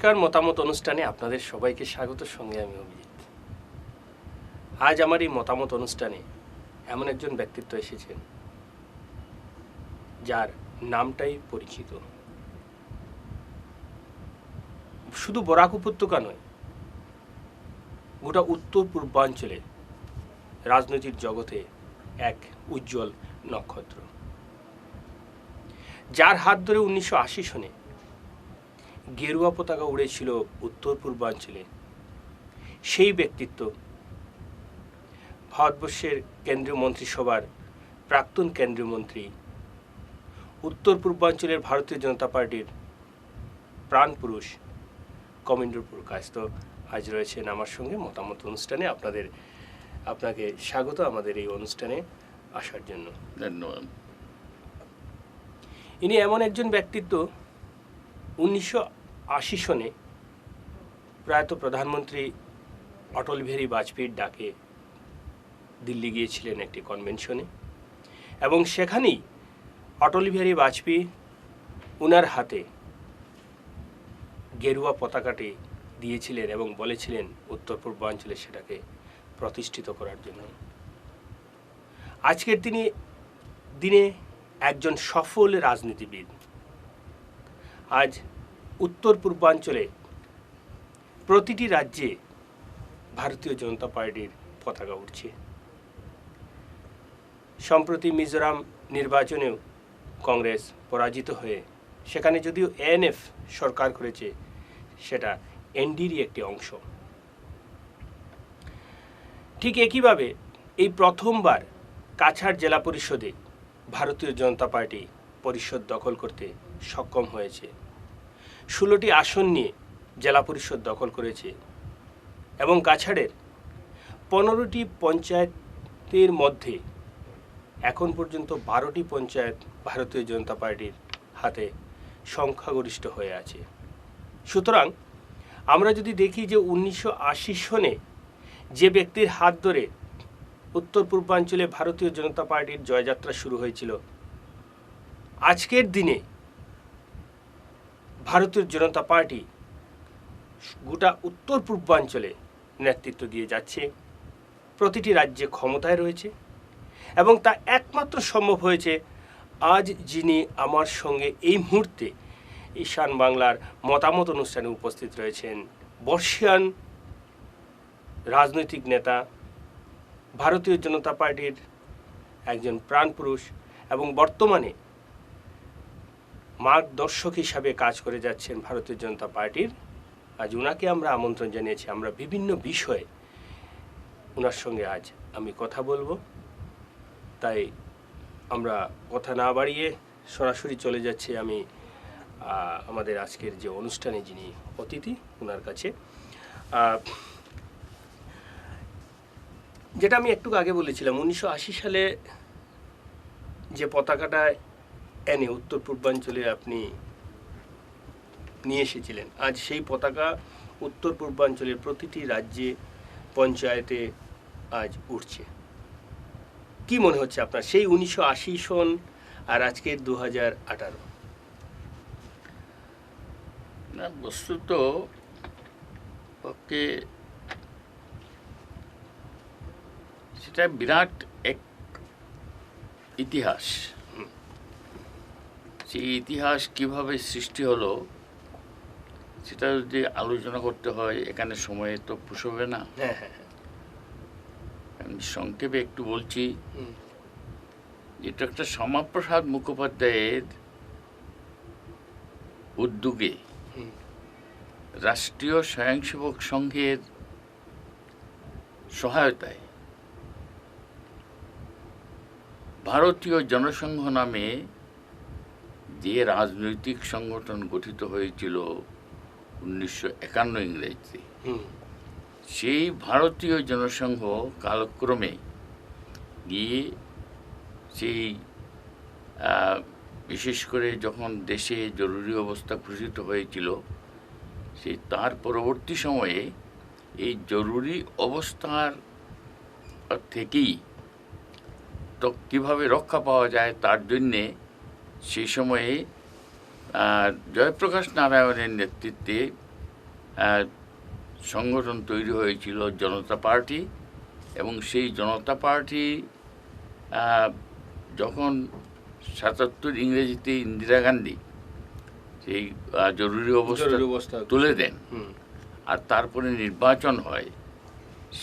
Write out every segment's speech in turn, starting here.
নমস্কার, মতামত অনুষ্ঠানে আপনাদের সবাইকে স্বাগত। সঙ্গে আমি অভিজিৎ। আজ আমার এই মতামত অনুষ্ঠানে এমন একজন ব্যক্তিত্ব এসেছেন যার নামটাই পরিচিত। শুধু বরাক উপত্যকা নয়, গোটা উত্তর পূর্বাঞ্চলে রাজনৈতিক জগতে এক উজ্জ্বল নক্ষত্র, যার হাত ধরে 1980 সনে গেরুয়া পতাকা উড়েছিল উত্তর পূর্বাঞ্চলে। সেই ব্যক্তিত্ব ভারতবর্ষের কেন্দ্রীয় মন্ত্রিসভার প্রাক্তন কেন্দ্রীয় মন্ত্রী, উত্তর পূর্বাঞ্চলের ভারতীয় জনতা পার্টির প্রাণপুরুষ কমরেন্দ্র কায়স্থ আজ রয়েছেন আমার সঙ্গে মতামত অনুষ্ঠানে। আপনাকে স্বাগত আমাদের এই অনুষ্ঠানে আসার জন্য। ধন্যবাদ। ইনি এমন একজন ব্যক্তিত্ব, 1980 সনে প্রয়াত প্রধানমন্ত্রী অটল বিহারী বাজপেয়ীর ডাকে দিল্লি গিয়েছিলেন একটি কনভেনশনে, এবং সেখানেই অটল বিহারী বাজপেয়ী উনার হাতে গেরুয়া পতাকাটি দিয়েছিলেন এবং বলেছিলেন উত্তর পূর্বাঞ্চলে সেটাকে প্রতিষ্ঠিত করার জন্য। আজকের দিনে একজন সফল রাজনীতিবিদ। আজ উত্তর পূর্বাঞ্চলে প্রতিটি রাজ্যে ভারতীয় জনতা পার্টির পতাকা উঠছে। সম্প্রতি মিজোরাম নির্বাচনেও কংগ্রেস পরাজিত হয়ে সেখানে যদিও এএনএফ সরকার করেছে, সেটা এনডিরই একটি অংশ। ঠিক একইভাবে এই প্রথমবার কাছাড় জেলা পরিষদে ভারতীয় জনতা পার্টি পরিষদ দখল করতে সক্ষম হয়েছে। 16টি আসন নিয়ে জেলা পরিষদ দখল করেছে এবং কাছাড়ের 15টি পঞ্চায়েতের মধ্যে এখন পর্যন্ত 12টি পঞ্চায়েত ভারতীয় জনতা পার্টির হাতে সংখ্যাগরিষ্ঠ হয়ে আছে। সুতরাং আমরা যদি দেখি যে 1980 সনে যে ব্যক্তির হাত ধরে উত্তর পূর্বাঞ্চলে ভারতীয় জনতা পার্টির জয়যাত্রা শুরু হয়েছিল, আজকের দিনে ভারতীয় জনতা পার্টি গোটা উত্তর পূর্বাঞ্চলে নেতৃত্ব দিয়ে যাচ্ছে, প্রতিটি রাজ্যে ক্ষমতায় রয়েছে, এবং তা একমাত্র সম্ভব হয়েছে আজ যিনি আমার সঙ্গে এই মুহূর্তে ঈশান বাংলার মতামত অনুষ্ঠানে উপস্থিত রয়েছেন, বর্ষিয়ান রাজনৈতিক নেতা, ভারতীয় জনতা পার্টির একজন প্রাণপুরুষ এবং বর্তমানে মার্গদর্শক হিসাবে কাজ করে যাচ্ছেন ভারতীয় জনতা পার্টির। আজ ওনাকে আমরা আমন্ত্রণ জানিয়েছি। আমরা বিভিন্ন বিষয়ে ওনার সঙ্গে আজ আমি কথা বলবো, তাই আমরা কথা না বাড়িয়ে সরাসরি চলে যাচ্ছি আমি আমাদের আজকের যে অনুষ্ঠানে যিনি অতিথি ওনার কাছে। যেটা আমি একটু আগে বলেছিলাম, 1980 সালে যে পতাকাটা এনে উত্তর পূর্বাঞ্চলে আপনি নিয়ে এসেছিলেন, আজ সেই পতাকা উত্তর পূর্বাঞ্চলের প্রতিটি রাজ্যে পঞ্চায়েতে আজ উঠছে। কি মনে হচ্ছে আপনার সেই 1980 সন আর আজকের 2018? না, বস্তুত ওকে সেটা বিরাট এক ইতিহাস। সেই ইতিহাস কিভাবে সৃষ্টি হলো সেটা যদি আলোচনা করতে হয় এখানে সময় তো পুষবে না। আমি সংক্ষেপে একটু বলছি। এটা একটা শ্যামাপ্রসাদ মুখোপাধ্যায়ের উদ্যোগে রাষ্ট্রীয় স্বয়ংসেবক সংঘের সহায়তায় ভারতীয় জনসংঘ নামে যে রাজনৈতিক সংগঠন গঠিত হয়েছিল 1951 ইংরেজিতে, সেই ভারতীয় জনসংঘ কালক্রমে গিয়ে সেই বিশেষ করে যখন দেশে জরুরি অবস্থা ঘোষিত হয়েছিল, সেই তার পরবর্তী সময়ে এই জরুরি অবস্থার থেকেই তো কীভাবে রক্ষা পাওয়া যায় তার জন্যে সেই সময়ে জয়প্রকাশ নারায়ণের নেতৃত্বে সংগঠন তৈরি হয়েছিল জনতা পার্টি, এবং সেই জনতা পার্টি যখন ৭৭ ইংরেজিতে ইন্দিরা গান্ধী সেই জরুরি অবস্থা তুলে দেন, আর তারপরে নির্বাচন হয়,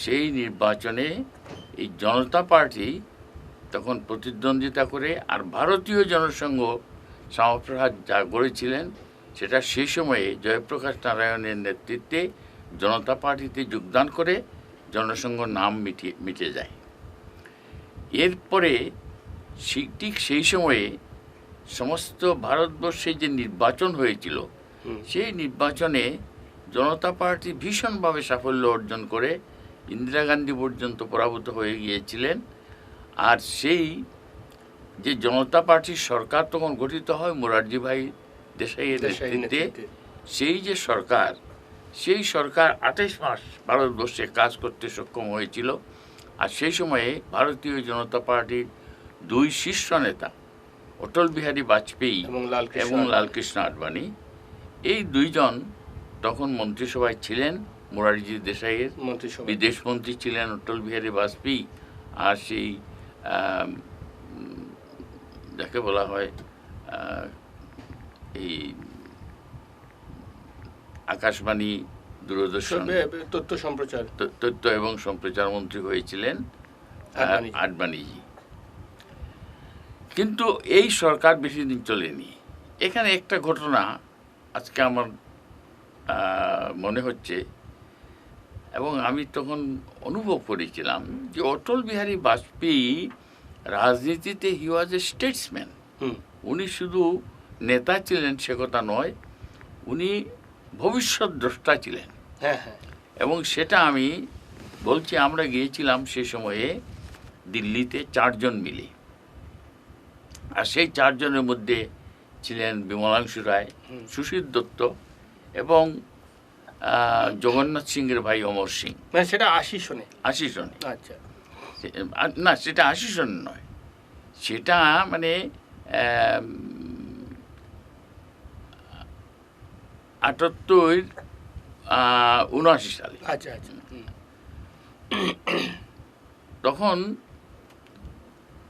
সেই নির্বাচনে এই জনতা পার্টি তখন প্রতিদ্বন্দ্বিতা করে, আর ভারতীয় জনসংঘ শ্যামাপ্রসাদ যা গড়েছিলেন সেটা সেই সময়ে জয়প্রকাশ নারায়ণের নেতৃত্বে জনতা পার্টিতে যোগদান করে জনসংঘ নাম মিটে যায়। এরপরে ঠিক সেই সময়ে সমস্ত ভারতবর্ষে যে নির্বাচন হয়েছিল, সেই নির্বাচনে জনতা পার্টি ভীষণভাবে সাফল্য অর্জন করে ইন্দিরা গান্ধী পর্যন্ত পরাভূত হয়ে গিয়েছিলেন। আর সেই যে জনতা পার্টির সরকার তখন গঠিত হয় মোরারজি ভাই দেশাইয়ের নেতৃত্বে, সেই যে সরকার, সেই সরকার ২৮ মাস ভারতবর্ষে কাজ করতে সক্ষম হয়েছিল। আর সেই সময়ে ভারতীয় জনতা পার্টির দুই শীর্ষ নেতা অটল বিহারী বাজপেয়ী এবং লালকৃষ্ণ আডবাণী, এই দুইজন তখন মন্ত্রিসভায় ছিলেন। মোরারজি দেশাইয়ের বিদেশ মন্ত্রী ছিলেন অটল বিহারী বাজপেয়ী, আর সেই যাকে বলা হয় এই আকাশবাণী দূরদর্শন তথ্য এবং সম্প্রচার মন্ত্রী হয়েছিলেন আডবাণীজি। কিন্তু এই সরকার বেশি দিন চলেনি। এখানে একটা ঘটনা আজকে আমার মনে হচ্ছে, এবং আমি তখন অনুভব করেছিলাম যে অটল বিহারী বাজপেয়ী রাজনীতিতে হি ওয়াজ এ স্টেটসম্যান। উনি শুধু নেতা ছিলেন সে কথা নয়, উনি ভবিষ্যৎ দ্রষ্টা ছিলেন। এবং সেটা আমি বলছি, আমরা গিয়েছিলাম সে সময়ে দিল্লিতে ৪ জন মিলে, আর সেই ৪ জনের মধ্যে ছিলেন বিমলাংশু রায়, সুশীল দত্ত এবং জগন্নাথ সিংয়ের ভাই অমর সিং। সেটা ৮০ সনে। আচ্ছা, না সেটা ৮০ সন নয়, সেটা মানে ৭৮-৭৯ সালে। আচ্ছা আচ্ছা। তখন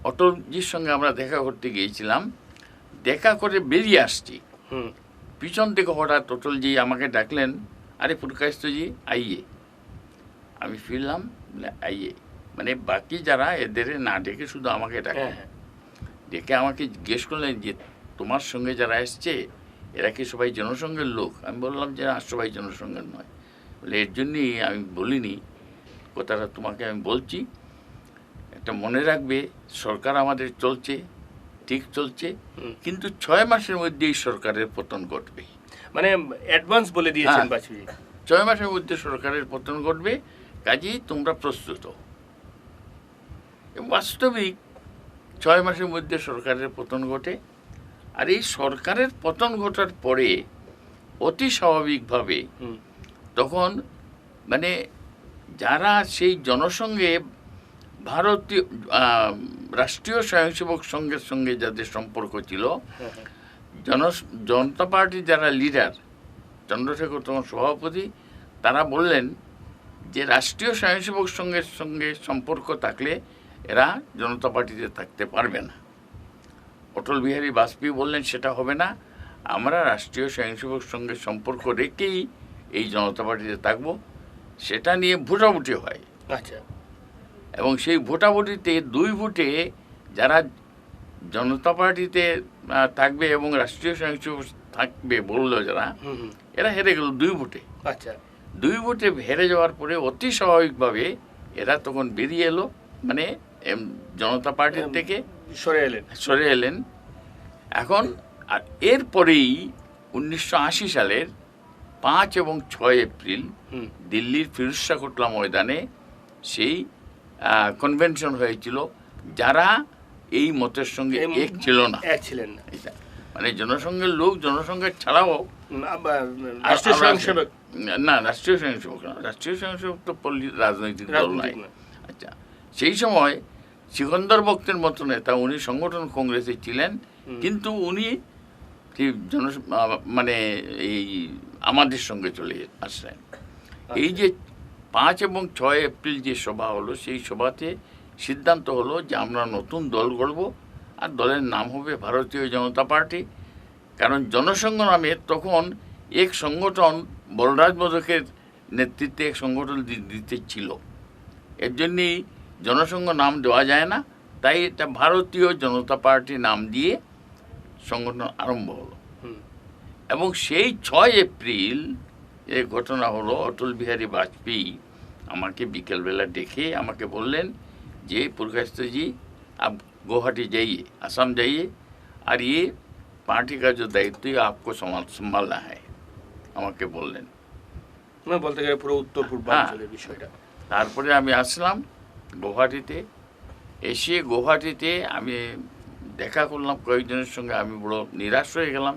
অটলজির সঙ্গে আমরা দেখা করতে গিয়েছিলাম, দেখা করে বেরিয়ে আসছি, পিছন থেকে হঠাৎ অটলজি আমাকে ডাকলেন, আরে পুরকায়স্থজি আইয়ে। আমি ফিরলাম, আইয়ে মানে বাকি যারা এদের না ডেকে শুধু আমাকে ডাকে, ডেকে আমাকে জিজ্ঞেস করলেন যে তোমার সঙ্গে যারা এসছে এরা কি সবাই জনসংঘের লোক? আমি বললাম যে না, সবাই জনসংঘের নয়। বলে এর জন্যই আমি বলিনি, কথাটা তোমাকে আমি বলছি, একটা মনে রাখবে সরকার আমাদের চলছে, ঠিক চলছে, কিন্তু ৬ মাসের মধ্যে এই সরকারের পতন ঘটবে। মানে অ্যাডভান্স বলে দিয়েছেন বাজপেয়ী, ৬ মাসের মধ্যে সরকারের পতন ঘটবে, কাজেই তোমরা প্রস্তুত। বাস্তবিক ৬ মাসের মধ্যে সরকারের পতন ঘটে। আর এই সরকারের পতন ঘটার পরে অতি স্বাভাবিকভাবে তখন মানে যারা সেই জনসংঘে ভারতীয় রাষ্ট্রীয় স্বয়ংসেবক সংঘের সঙ্গে যাদের সম্পর্ক ছিল, জনতা পার্টির যারা লিডার, চন্দ্রশেখর তখন সভাপতি, তারা বললেন যে রাষ্ট্রীয় স্বয়ংসেবক সংঘের সঙ্গে সম্পর্ক থাকলে এরা জনতা পার্টিতে থাকতে পারবে না। অটল বিহারী বাজপেয়ী বললেন সেটা হবে না, আমরা রাষ্ট্রীয় স্বয়ংসেবক সঙ্গে সম্পর্ক রেখেই এই জনতা পার্টিতে থাকবো। সেটা নিয়ে ভোটাভুটি হয়। আচ্ছা। এবং সেই ভোটাভুটিতে ২ ভোটে যারা জনতা পার্টিতে থাকবে এবং রাষ্ট্রীয় স্বয়ংসেবক থাকবে বললো যারা, এরা হেরে গেল ২ ভোটে। আচ্ছা। ২ ভোটে হেরে যাওয়ার পরে অতি স্বাভাবিকভাবে এরা তখন বেরিয়ে এলো, মানে জনতা পার্টির থেকে সরে এলেন। এখন আর এরপরেই ১৯৮০ সালের ৫ এবং ৬ এপ্রিল দিল্লির ফিরোজ শাহ কোটলা ময়দানে সেই কনভেনশন হয়েছিল, যারা এই মতের সঙ্গে এক ছিলেন না, মানে জনসংঘের লোক, জনসংঘের ছাড়াও রাষ্ট্রীয় স্বয়ংসেবক না, রাষ্ট্রীয় স্বয়ংসেবক তো রাজনৈতিক দল নয়। আচ্ছা, সেই সময় সিকন্দর বক্তের মতো নেতা, উনি সংগঠন কংগ্রেসে ছিলেন, কিন্তু উনি মানে এই আমাদের সঙ্গে চলে আসলেন। এই যে 5 এবং 6 এপ্রিল যে সভা হলো, সেই সভাতে সিদ্ধান্ত হলো যে আমরা নতুন দল গড়ব, আর দলের নাম হবে ভারতীয় জনতা পার্টি। কারণ জনসংঘ নামে তখন এক সংগঠন বলরাজ মোদকের নেতৃত্বে এক সংগঠন দিতে ছিল, এর জন্যেই জনসংঘ নাম দেওয়া যায় না, তাই এটা ভারতীয় জনতা পার্টি নাম দিয়ে সংগঠন আরম্ভ হলো। এবং সেই 6 এপ্রিল এ ঘটনা হলো, অটল বিহারী বাজপেয়ী আমাকে বিকেলবেলা ডেকে আমাকে বললেন যে प्रकाश जी आप गुवाहाटी जाइए, असम जाइए, और ये पार्टी का जो दायित्व है आपको संभालना है, আমাকে বললেন। মানে বলতে গেলে পুরো উত্তর পূর্বাঞ্চলের বিষয়টা। তারপরে আমি আসলাম গুয়াহাটিতে। এসে গুয়াহাটিতে আমি দেখা করলাম কয়েকজনের সঙ্গে, আমি বড় নিরাশ হয়ে গেলাম।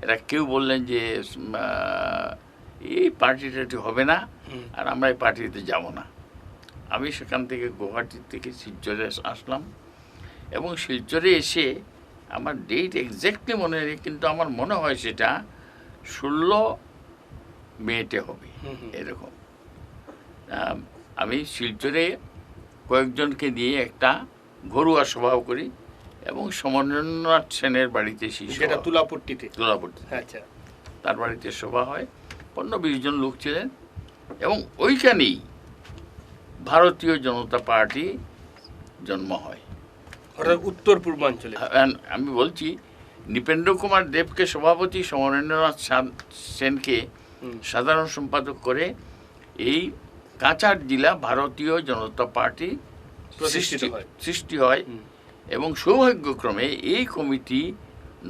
এরা কেউ বললেন যে এই পার্টি টার্টি হবে না, আর আমরা এই পার্টিতে যাব না। আমি সেখান থেকে গুয়াহাটি থেকে শিলচরে আসলাম, এবং শিলচরে এসে আমার ডেট এক্স্যাক্টলি মনে নেই, কিন্তু আমার মনে হয় সেটা 16 মেতে হবে এরকম। আমি শিলচরে কয়েকজনকে নিয়ে একটা ঘরোয়া সভা করি, এবং সমরেন্দ্রনাথ সেনের বাড়িতে যেটা তুলাপট্টিতে, আচ্ছা, তার বাড়িতে সভা হয়। 15-20 জন লোক ছিলেন, এবং ওইখানেই ভারতীয় জনতা পার্টি জন্ম হয়, অর্থাৎ উত্তর পূর্বাঞ্চলে। আমি বলছি নৃপেন্দ্র কুমার দেবকে সভাপতি, সমরেন্দ্রনাথ সেনকে সাধারণ সম্পাদক করে এই কাছাড় জেলা ভারতীয় জনতা পার্টি সৃষ্টি হয়। এবং সৌভাগ্যক্রমে এই কমিটি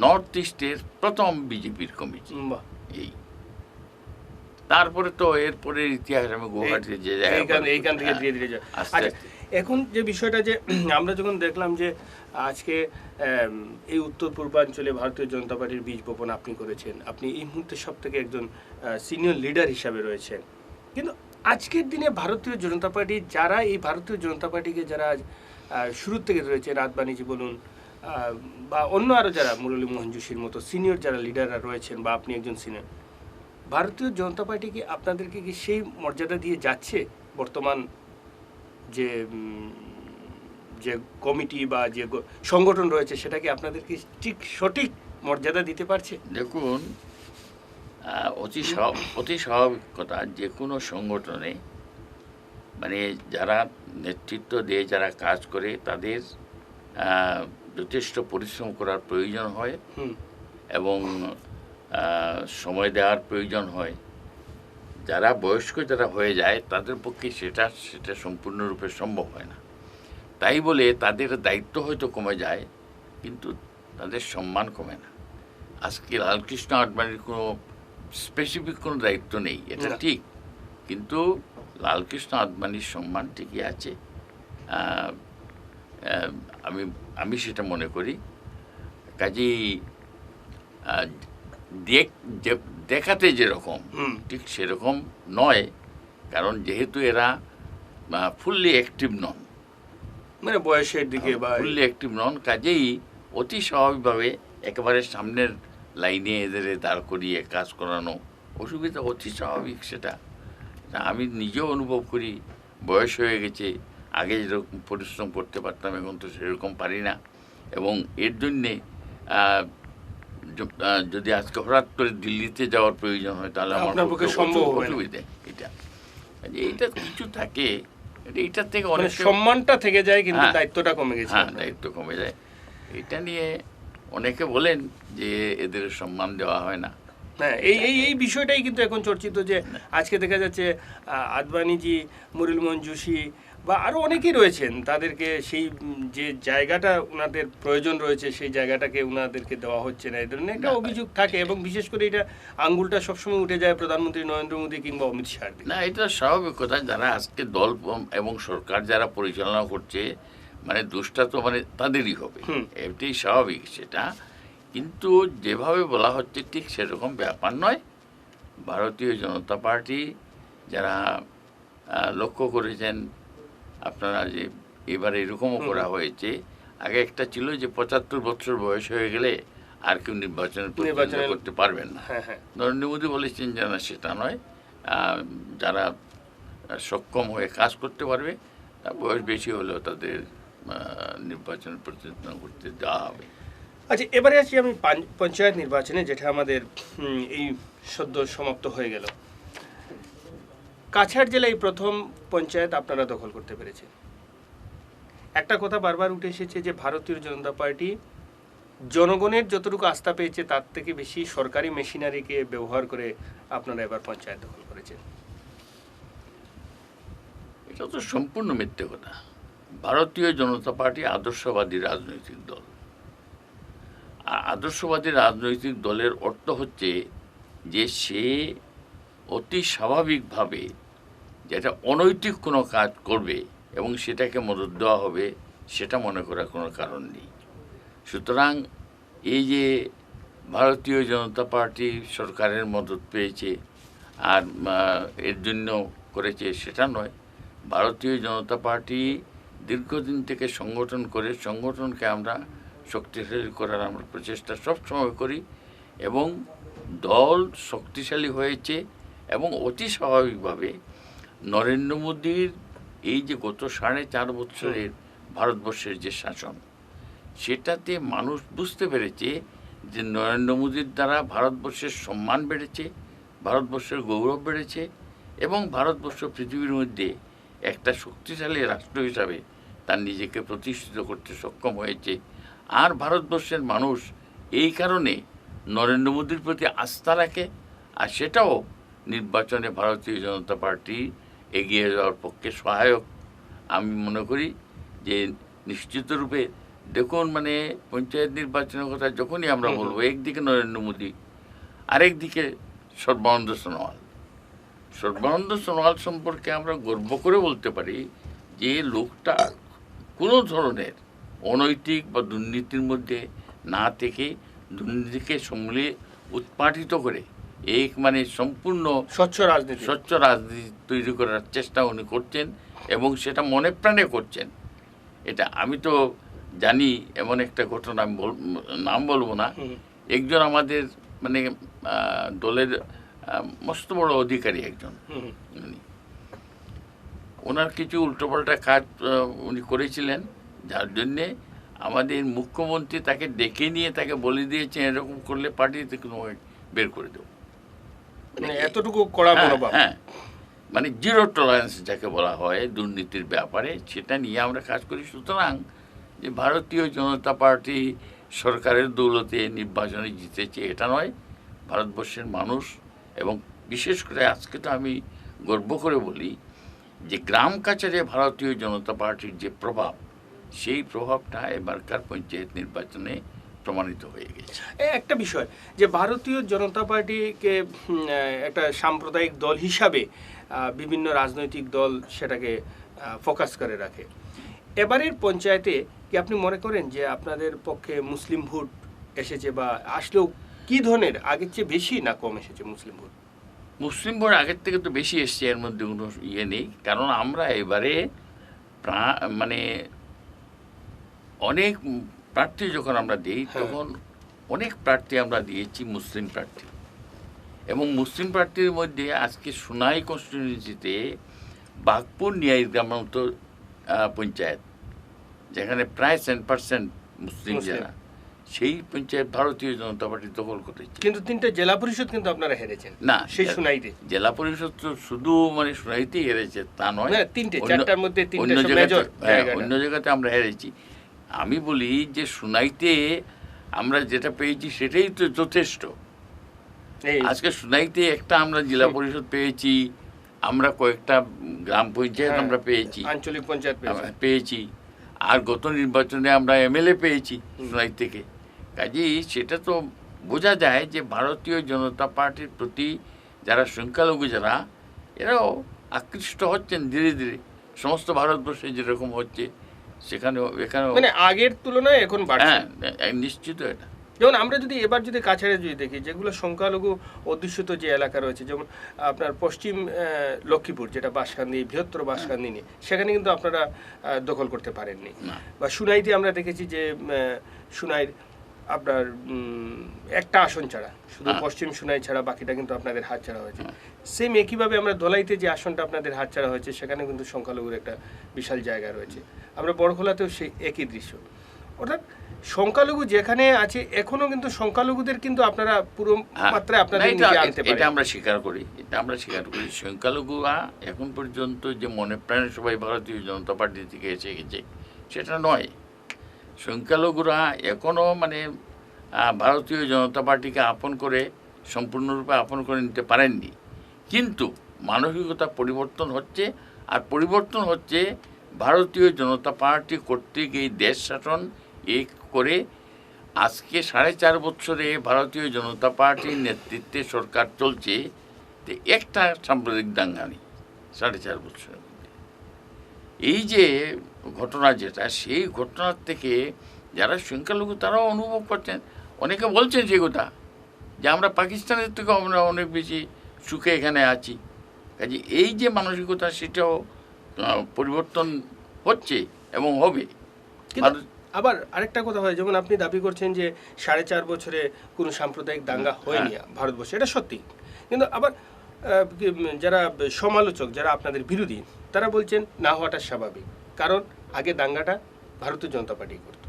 নর্থ ইস্টের প্রথম বিজেপির কমিটি। এই তারপরে তো এরপরে ইতিহাস আমি গুয়াহাটিতে যে এইখান থেকে ধীরে ধীরে যায়। আচ্ছা, এখন যে বিষয়টা যে আমরা যখন দেখলাম যে আজকে এই উত্তর পূর্বাঞ্চলে ভারতীয় জনতা পার্টির বীজ বপন আপনি করেছেন, আপনি এই মুহূর্তে সব থেকে একজন সিনিয়র লিডার হিসাবে রয়েছেন, কিন্তু আজকের দিনে ভারতীয় জনতা পার্টি যারা এই ভারতীয় জনতা পার্টিকে যারা শুরু থেকে রয়েছে, আদবানিজি বলুন বা অন্য আরও যারা মুরলী মোহন যোশীর মতো সিনিয়র যারা লিডাররা রয়েছেন, বা আপনি একজন সিনিয়র, ভারতীয় জনতা পার্টি কি আপনাদেরকে কি সেই মর্যাদা দিয়ে যাচ্ছে? বর্তমান যে যে কমিটি বা যে সংগঠন রয়েছে সেটা কি আপনাদেরকে ঠিক সঠিক মর্যাদা দিতে পারছে? দেখুন, অতি স্বাভাবিক কথা, যে কোনো সংগঠনে মানে যারা নেতৃত্ব দিয়ে যারা কাজ করে তাদের যথেষ্ট পরিশ্রম করার প্রয়োজন হয়, এবং সময় দেওয়ার প্রয়োজন হয়। যারা বয়স্ক যারা হয়ে যায় তাদের পক্ষে সেটা সম্পূর্ণরূপে সম্ভব হয় না। তাই বলে তাদের দায়িত্ব হয়তো কমে যায়, কিন্তু তাদের সম্মান কমে না। আজকে লালকৃষ্ণ আডবাণীর কোনো স্পেসিফিক কোনো দায়িত্ব নেই, এটা ঠিক, কিন্তু লালকৃষ্ণ আডবাণীর সম্মান ঠিকই আছে। আমি সেটা মনে করি। কাজেই দেখাতে যেরকম ঠিক সেরকম নয়, কারণ যেহেতু এরা ফুললি অ্যাক্টিভ নন, মানে বয়সের দিকে বা ফুললি অ্যাক্টিভ নন, কাজেই অতি স্বাভাবিকভাবে একেবারে সামনের লাইনে এদের দাঁড় করিয়ে কাজ করানো অসুবিধা অতি স্বাভাবিক। সেটা আমি নিজেও অনুভব করি। বয়স হয়ে গেছে, আগে যেরকম পরিশ্রম করতে পারতাম এখন তো সেরকম পারি না, এবং এর জন্যে যদি আজকে হঠাৎ করে দিল্লিতে যাওয়ার প্রয়োজন হয় তাহলে আমার পক্ষে সম্ভব অসুবিধা। এইটা কিছু থাকে, এইটার থেকে অনেক সম্মানটা থেকে যায়, কিন্তু দায়িত্বটা কমে গেছে। দায়িত্ব কমে যায়। এটা নিয়ে অনেকে বলেন যে এদের সম্মান দেওয়া হয় না। হ্যাঁ, এই বিষয়টাই কিন্তু এখন চর্চিত, যে আজকে দেখা যাচ্ছে আদবানিজি, মুরলী মোহন যোশী বা আরও অনেকেই রয়েছেন, তাদেরকে সেই যে জায়গাটা ওনাদের প্রয়োজন রয়েছে সেই জায়গাটাকে ওনাদেরকে দেওয়া হচ্ছে না, এই ধরনের একটা অভিযোগ থাকে। এবং বিশেষ করে এটা আঙ্গুলটা সবসময় উঠে যায় প্রধানমন্ত্রী নরেন্দ্র মোদী কিংবা অমিত শাহর দিকে। না, এটা স্বাভাবিক কথা। যারা আজকে দল এবং সরকার যারা পরিচালনা করছে, মানে দোষটা তো মানে তাদেরই হবে, এটাই স্বাভাবিক সেটা। কিন্তু যেভাবে বলা হচ্ছে ঠিক সেরকম ব্যাপার নয়। ভারতীয় জনতা পার্টি যারা লক্ষ্য করেছেন আপনারা, যে এবার এরকমও করা হয়েছে। আগে একটা ছিল যে 75 বছর বয়স হয়ে গেলে আর কেউ নির্বাচনের প্রতিদ্বন্দ্বিতা করতে পারবেন না। হ্যাঁ হ্যাঁ নরেন্দ্র মোদী বলেছেন যে না, সেটা নয়, যারা সক্ষম হয়ে কাজ করতে পারবে, বয়স বেশি হলেও তাদের নির্বাচনের প্রতিদ্বন্দ্বিতা করতে দেওয়া হবে। আচ্ছা, এবারে আছি আমি পঞ্চায়েত নির্বাচনে, যেটা আমাদের এই সদ্য সমাপ্ত হয়ে গেল। কাছাড় জেলায় প্রথম পঞ্চায়েত আপনারা দখল করতে পেরেছেন। একটা কথা বারবার উঠে এসেছে যে ভারতীয় জনতা পার্টি জনগণের যতটুকু আস্থা পেয়েছে তার থেকে বেশি সরকারি মেশিনারিকে ব্যবহার করে আপনারা এবার পঞ্চায়েত দখল করেছেন। এটা তো সম্পূর্ণ মিথ্যে কথা। ভারতীয় জনতা পার্টি আদর্শবাদী রাজনৈতিক দল। আর আদর্শবাদী রাজনৈতিক দলের অর্থ হচ্ছে যে সে অতি স্বাভাবিকভাবে যেটা অনৈতিক কোনো কাজ করবে এবং সেটাকে মদত দেওয়া হবে, সেটা মনে করার কোনো কারণ নেই। সুতরাং এই যে ভারতীয় জনতা পার্টি সরকারের মদত পেয়েছে আর এর জন্য করেছে, সেটা নয়। ভারতীয় জনতা পার্টি দীর্ঘদিন থেকে সংগঠন করে, সংগঠনকে আমরা শক্তিশালী করার আমরা প্রচেষ্টা সবসময় করি এবং দল শক্তিশালী হয়েছে। এবং অতি স্বাভাবিকভাবে নরেন্দ্র মোদীর এই যে গত 4.5 বছরের ভারতবর্ষের যে শাসন, সেটাতে মানুষ বুঝতে পেরেছে যে নরেন্দ্র মোদীর দ্বারা ভারতবর্ষের সম্মান বেড়েছে, ভারতবর্ষের গৌরব বেড়েছে এবং ভারতবর্ষ পৃথিবীর মধ্যে একটা শক্তিশালী রাষ্ট্র হিসাবে তার নিজেকে প্রতিষ্ঠিত করতে সক্ষম হয়েছে। আর ভারতবর্ষের মানুষ এই কারণে নরেন্দ্র মোদীর প্রতি আস্থা রাখে, আর সেটাও নির্বাচনে ভারতীয় জনতা পার্টি এগিয়ে যাওয়ার পক্ষে সহায়ক আমি মনে করি। যে নিশ্চিত রূপে দেখুন, মানে পঞ্চায়েত নির্বাচনের কথা যখনই আমরা বলবো, একদিকে নরেন্দ্র মোদী, আরেকদিকে সর্বানন্দ সোনোয়াল। সর্বানন্দ সোনোয়াল সম্পর্কে আমরা গর্ব করে বলতে পারি যে লোকটা কোনো ধরনের অনৈতিক বা দুর্নীতির মধ্যে না থেকে দুর্নীতিকে সমূলে উৎপাটিত করে এক মানে সম্পূর্ণ স্বচ্ছ রাজনীতি তৈরি করার চেষ্টা উনি করছেন এবং সেটা মনে প্রাণে করছেন। এটা আমি তো জানি। এমন একটা ঘটনা, আমি নাম বলবো না, একজন আমাদের মানে দলের মস্ত বড় অধিকারী একজন, ওনার কিছু উল্টোপাল্টা কাজ উনি করেছিলেন, যার জন্যে আমাদের মুখ্যমন্ত্রী তাকে ডেকে নিয়ে তাকে বলে দিয়েছেন এরকম করলে পার্টি থেকে বের করে দেবো। মানে এতটুকু কড়া মনোভাব। হ্যাঁ, মানে জিরো টলারেন্স যাকে বলা হয় দুর্নীতির ব্যাপারে, সেটা নিয়ে আমরা কাজ করি। সুতরাং যে ভারতীয় জনতা পার্টি সরকারের দৌলতে নির্বাচনে জিতেছে এটা নয়, ভারতবর্ষের মানুষ এবং বিশেষ করে আজকে তো আমি গর্ব করে বলি যে গ্রাম কাছারে ভারতীয় জনতা পার্টির যে প্রভাব, সেই প্রভাবটা এবারকার পঞ্চায়েত নির্বাচনে প্রমাণিত হয়ে গেছে। একটা বিষয় যে ভারতীয় জনতা পার্টিকে একটা সাম্প্রদায়িক দল হিসাবে বিভিন্ন রাজনৈতিক দল সেটাকে ফোকাস করে রাখে। এবারের পঞ্চায়েতে কি আপনি মনে করেন যে আপনাদের পক্ষে মুসলিম ভোট এসেছে, বা আসলেও কি ধরনের, আগের চেয়ে বেশি না কম এসেছে মুসলিম ভোট? মুসলিম ভোট আগের থেকে তো বেশি এসছে, এর মধ্যে কোনো ইয়ে নেই। কারণ আমরা এবারে মানে অনেক প্রার্থী যখন আমরা দিই, তখন অনেক প্রার্থী আমরা দিয়েছি মুসলিম প্রার্থী। এবং মুসলিম প্রার্থীর মধ্যে আজকে সোনাই কনস্টিটিউয়েন্সিতে বাঘপুর নিয়াইগ্রাম পঞ্চায়েত, যেখানে প্রায় 10% মুসলিম জেলা, সেই পঞ্চায়েত ভারতীয় জনতা পার্টি দখল করেছে। কিন্তু 3টে জেলা পরিষদ কিন্তু আপনারা হেরেছেন। না, সেই সোনাইতে জেলা পরিষদ তো শুধু মানে সোনাইতেই হেরেছে তা নয়, 4টার মধ্যে 3টে মেজর, অন্য জায়গাতে আমরা হেরেছি। আমি বলি যে সোনাইতে আমরা যেটা পেয়েছি সেটাই তো যথেষ্ট। আজকে সোনাইতে একটা আমরা জেলা পরিষদ পেয়েছি, আমরা কয়েকটা গ্রাম পঞ্চায়েত আমরা পেয়েছি, আঞ্চলিক পঞ্চায়েত পেয়েছি, আর গত নির্বাচনে আমরা এমএলএ পেয়েছি সোনাই থেকে। কাজেই সেটা তো বোঝা যায় যে ভারতীয় জনতা পার্টির প্রতি যারা সংখ্যালঘু যারা, এরাও আকৃষ্ট হচ্ছেন ধীরে ধীরে। সমস্ত ভারতবর্ষে যেরকম হচ্ছে সেখানেও এখানেও মানে আগের তুলনায় এখন বাড়ছে। হ্যাঁ, নিশ্চিত। এটা যেমন আমরা এবার যদি কাছাড়ে যদি দেখি, যেগুলো সংখ্যালঘু অধ্যুষিত যে এলাকা রয়েছে, যেমন আপনার পশ্চিম লক্ষ্মীপুর, যেটা বাঁশকান্দি, বৃহত্তর বাঁশকান্দি নিয়ে, সেখানে কিন্তু আপনারা দখল করতে পারেননি। বা সুনাইতে আমরা দেখেছি যে সুনাইর আপনার একটা আসন ছাড়া, শুধু হ্যাঁ। পশ্চিম সুনাই ছাড়া বাকিটা কিন্তু আপনাদের হাতছাড়া হয়েছে। সেম একইভাবে আমরা ধলাইতে যে আসনটা আপনাদের হাতছাড়া হয়েছে, সেখানে কিন্তু সংখ্যালঘুর একটা বিশাল জায়গা রয়েছে। আমরা বড়খোলাতেও সেই একই দৃশ্য। অর্থাৎ সংখ্যালঘু যেখানে আছে এখনো কিন্তু সংখ্যালঘুদের কিন্তু আপনারা পুরো হ্যাঁ। মাত্রায় না, আপনাদের এটা নিচে আনতে এটা পারেন। আমরা স্বীকার করি, এটা আমরা স্বীকার করি। সংখ্যালঘুরা এখন পর্যন্ত যে মনে প্রাণে সবাই ভারতীয় জনতা পার্টি থেকে এসে গেছে সেটা নয়। সংখ্যালঘুরা এখনও মানে ভারতীয় জনতা পার্টিকে আপন করে সম্পূর্ণরূপে আপন করে নিতে পারেননি, কিন্তু মানসিকতা পরিবর্তন হচ্ছে। আর পরিবর্তন হচ্ছে ভারতীয় জনতা পার্টি কর্তৃক এই দেশ শাসন এই করে আজকে 4.5 বছরে ভারতীয় জনতা পার্টির নেতৃত্বে সরকার চলছে, তো একটা সাম্প্রদায়িক দাঙ্গা নেই 4.5 বছরের মধ্যে। এই যে ঘটনা যেটা, সেই ঘটনার থেকে যারা সংখ্যালঘু তারাও অনুভব করছেন, অনেকে বলছেন সেই কথা যে আমরা পাকিস্তানের থেকেও আমরা অনেক বেশি সুখে এখানে আছি। কাজে এই যে মানসিকতা সেটাও পরিবর্তন হচ্ছে এবং হবে। কিন্তু আবার আরেকটা কথা হয়, যেমন আপনি দাবি করছেন যে 4.5 বছরে কোনো সাম্প্রদায়িক দাঙ্গা হয়নি ভারতবর্ষে, এটা সত্যি। কিন্তু আবার যারা সমালোচক, যারা আপনাদের বিরোধী, তারা বলছেন না হওয়াটা স্বাভাবিক, কারণ আগে দাঙ্গাটা ভারতীয় জনতা পার্টি করতো।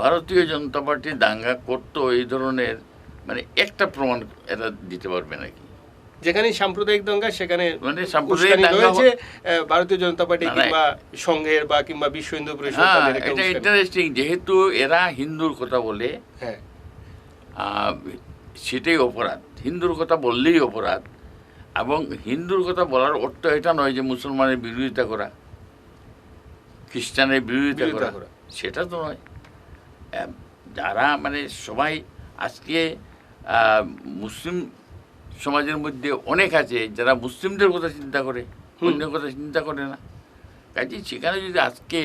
ভারতীয় জনতা পার্টি দাঙ্গা করতো এই ধরনের মানে একটা প্রমাণ এরা দিতে পারবে নাকি? যেখানে সাম্প্রদায়িক দাঙ্গা সেখানে মানে সাম্প্রদায়িক উস্কানি দাঙ্গা রয়েছে ভারতীয় জনতা পার্টি না, না, কিংবা সংঘের বা কিংবা বিশ্ব হিন্দু পরিষদ, হ্যাঁ, তাদের একটা এটা উস্কানি। ইন্টারেস্টিং। যেহেতু এরা হিন্দুর কথা বলে, হ্যাঁ, সেটাই অপরাধ। হিন্দুর কথা বললেই অপরাধ। এবং হিন্দুর কথা বলার অর্থ এটা নয় যে মুসলমানের বিরোধিতা করা, খ্রিস্টানের বিরোধিতা বিরোধিতা করা, করা। সেটা তো নয়। যারা মানে সবাই আজকে মুসলিম সমাজের মধ্যে অনেক আছে যারা মুসলিমদের কথা চিন্তা করে, অন্যের কথা চিন্তা করে না। কাজে সেখানে যদি আজকে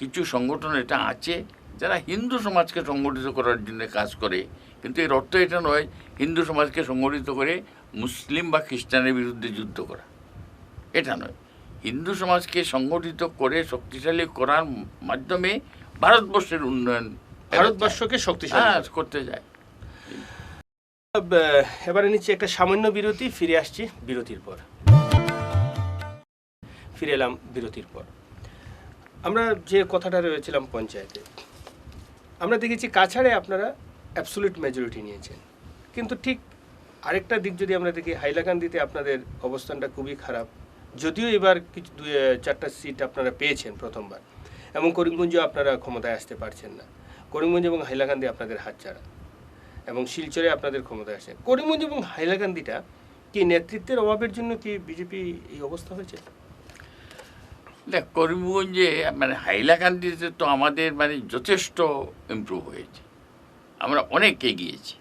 কিছু সংগঠন এটা আছে যারা হিন্দু সমাজকে সংগঠিত করার জন্য কাজ করে, কিন্তু এর অর্থ এটা নয় হিন্দু সমাজকে সংগঠিত করে মুসলিম বা খ্রিস্টানের বিরুদ্ধে যুদ্ধ করা, এটা নয়। হিন্দু সমাজকে সংগঠিত করে শক্তিশালী করার মাধ্যমে ভারতবর্ষের উন্নয়ন ভারতবর্ষকে শক্তিশালী করতে যায়। এবারে নিচ্ছি একটা সামান্য বিরতি, ফিরে আসছি বিরতির পর। ফিরে এলাম বিরতির পর। আমরা যে কথাটা রয়েছিলাম পঞ্চায়েতে, আমরা দেখেছি কাছাড়ে আপনারা অ্যাবসোলিউট মেজরিটি নিয়েছেন, কিন্তু ঠিক আরেকটা দিক যদি আমরা দেখি, হাইলাকান্দিতে আপনাদের অবস্থানটা খুবই খারাপ। যদিও এবার কিছু 2-4টা সিট আপনারা পেয়েছেন প্রথমবার, এবং করিমগঞ্জেও আপনারা ক্ষমতায় আসতে পারছেন না। করিমগঞ্জ এবং হাইলাকান্দি আপনাদের হাতছাড়া, এবং শিলচরে আপনাদের ক্ষমতায় আসে। করিমগঞ্জ এবং হাইলাকান্দিটা কি নেতৃত্বের অভাবের জন্য কি বিজেপি এই অবস্থা হয়েছে? দেখ, করিমগঞ্জে মানে হাইলাকান্দিতে তো আমাদের মানে যথেষ্ট ইমপ্রুভ হয়েছে, আমরা অনেক এগিয়েছি।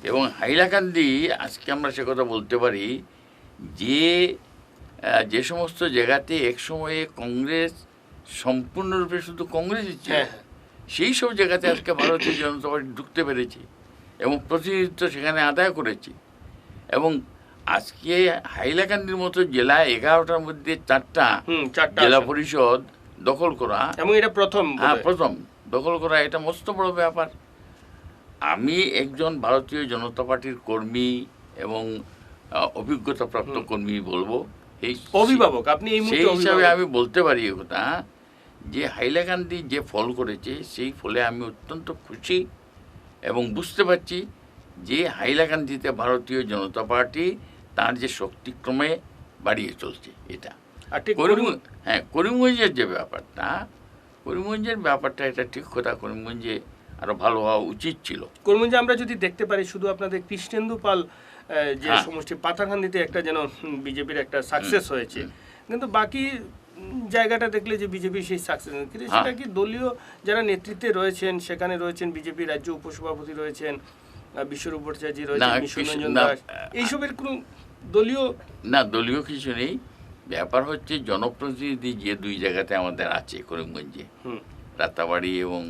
এবং হাইলাকান্দি আজকে আমরা সে কথা বলতে পারি যে যে সমস্ত জায়গাতে একসময়ে কংগ্রেস সম্পূর্ণরূপে শুধু কংগ্রেসই ছিল, সেই সব জায়গাতে আজকে ভারতীয় জনতা পার্টি ঢুকতে পেরেছে এবং প্রতিনিধিত্ব সেখানে আদায় করেছে। এবং আজকে হাইলাকান্দির মতো জেলা 11টার মধ্যে 4টা জেলা পরিষদ দখল করা, এবং এটা প্রথম প্রথম দখল করা, এটা মস্ত বড় ব্যাপার। আমি একজন ভারতীয় জনতা পার্টির কর্মী এবং অভিজ্ঞতাপ্রাপ্ত কর্মী বলবো, এই অভিভাবক আপনি, সেই হিসাবে আমি বলতে পারি কথা যে হাইলাকান্দি যে ফল করেছে সেই ফলে আমি অত্যন্ত খুশি এবং বুঝতে পারছি যে হাইলাকান্দিতে ভারতীয় জনতা পার্টি তার যে শক্তিক্রমে বাড়িয়ে চলছে। এটা করিমগঞ্জের যে করিমগঞ্জের ব্যাপারটা এটা ঠিক কথা, করিমগঞ্জে আরো ভালো হওয়া উচিত ছিল। করিমগঞ্জে আমরা যদি দেখতে পারি, শুধু আপনাদের কৃষ্ণেন্দু পাল যে সমষ্টি পাতাকান্দিতে একটা যেন বিজেপির একটা সাকসেস হয়েছে, কিন্তু বাকি জায়গাটা দেখলে যে বিজেপি সেই সাকসেস, কিন্তু সেটা কি দলীয় যারা নেতৃত্বে রয়েছেন, সেখানে রয়েছেন বিজেপি রাজ্য উপসভাপতি রয়েছেন, বিশ্বরূপ ভট্টাচার্য রয়েছেন, বিশ্বরঞ্জন দাস, এইসবের কোনো দলীয় কিছু নেই। ব্যাপার হচ্ছে জনপ্রতিনিধি যে 2 জায়গাতে আমাদের আছে করিমগঞ্জে, রাতাবাড়ি এবং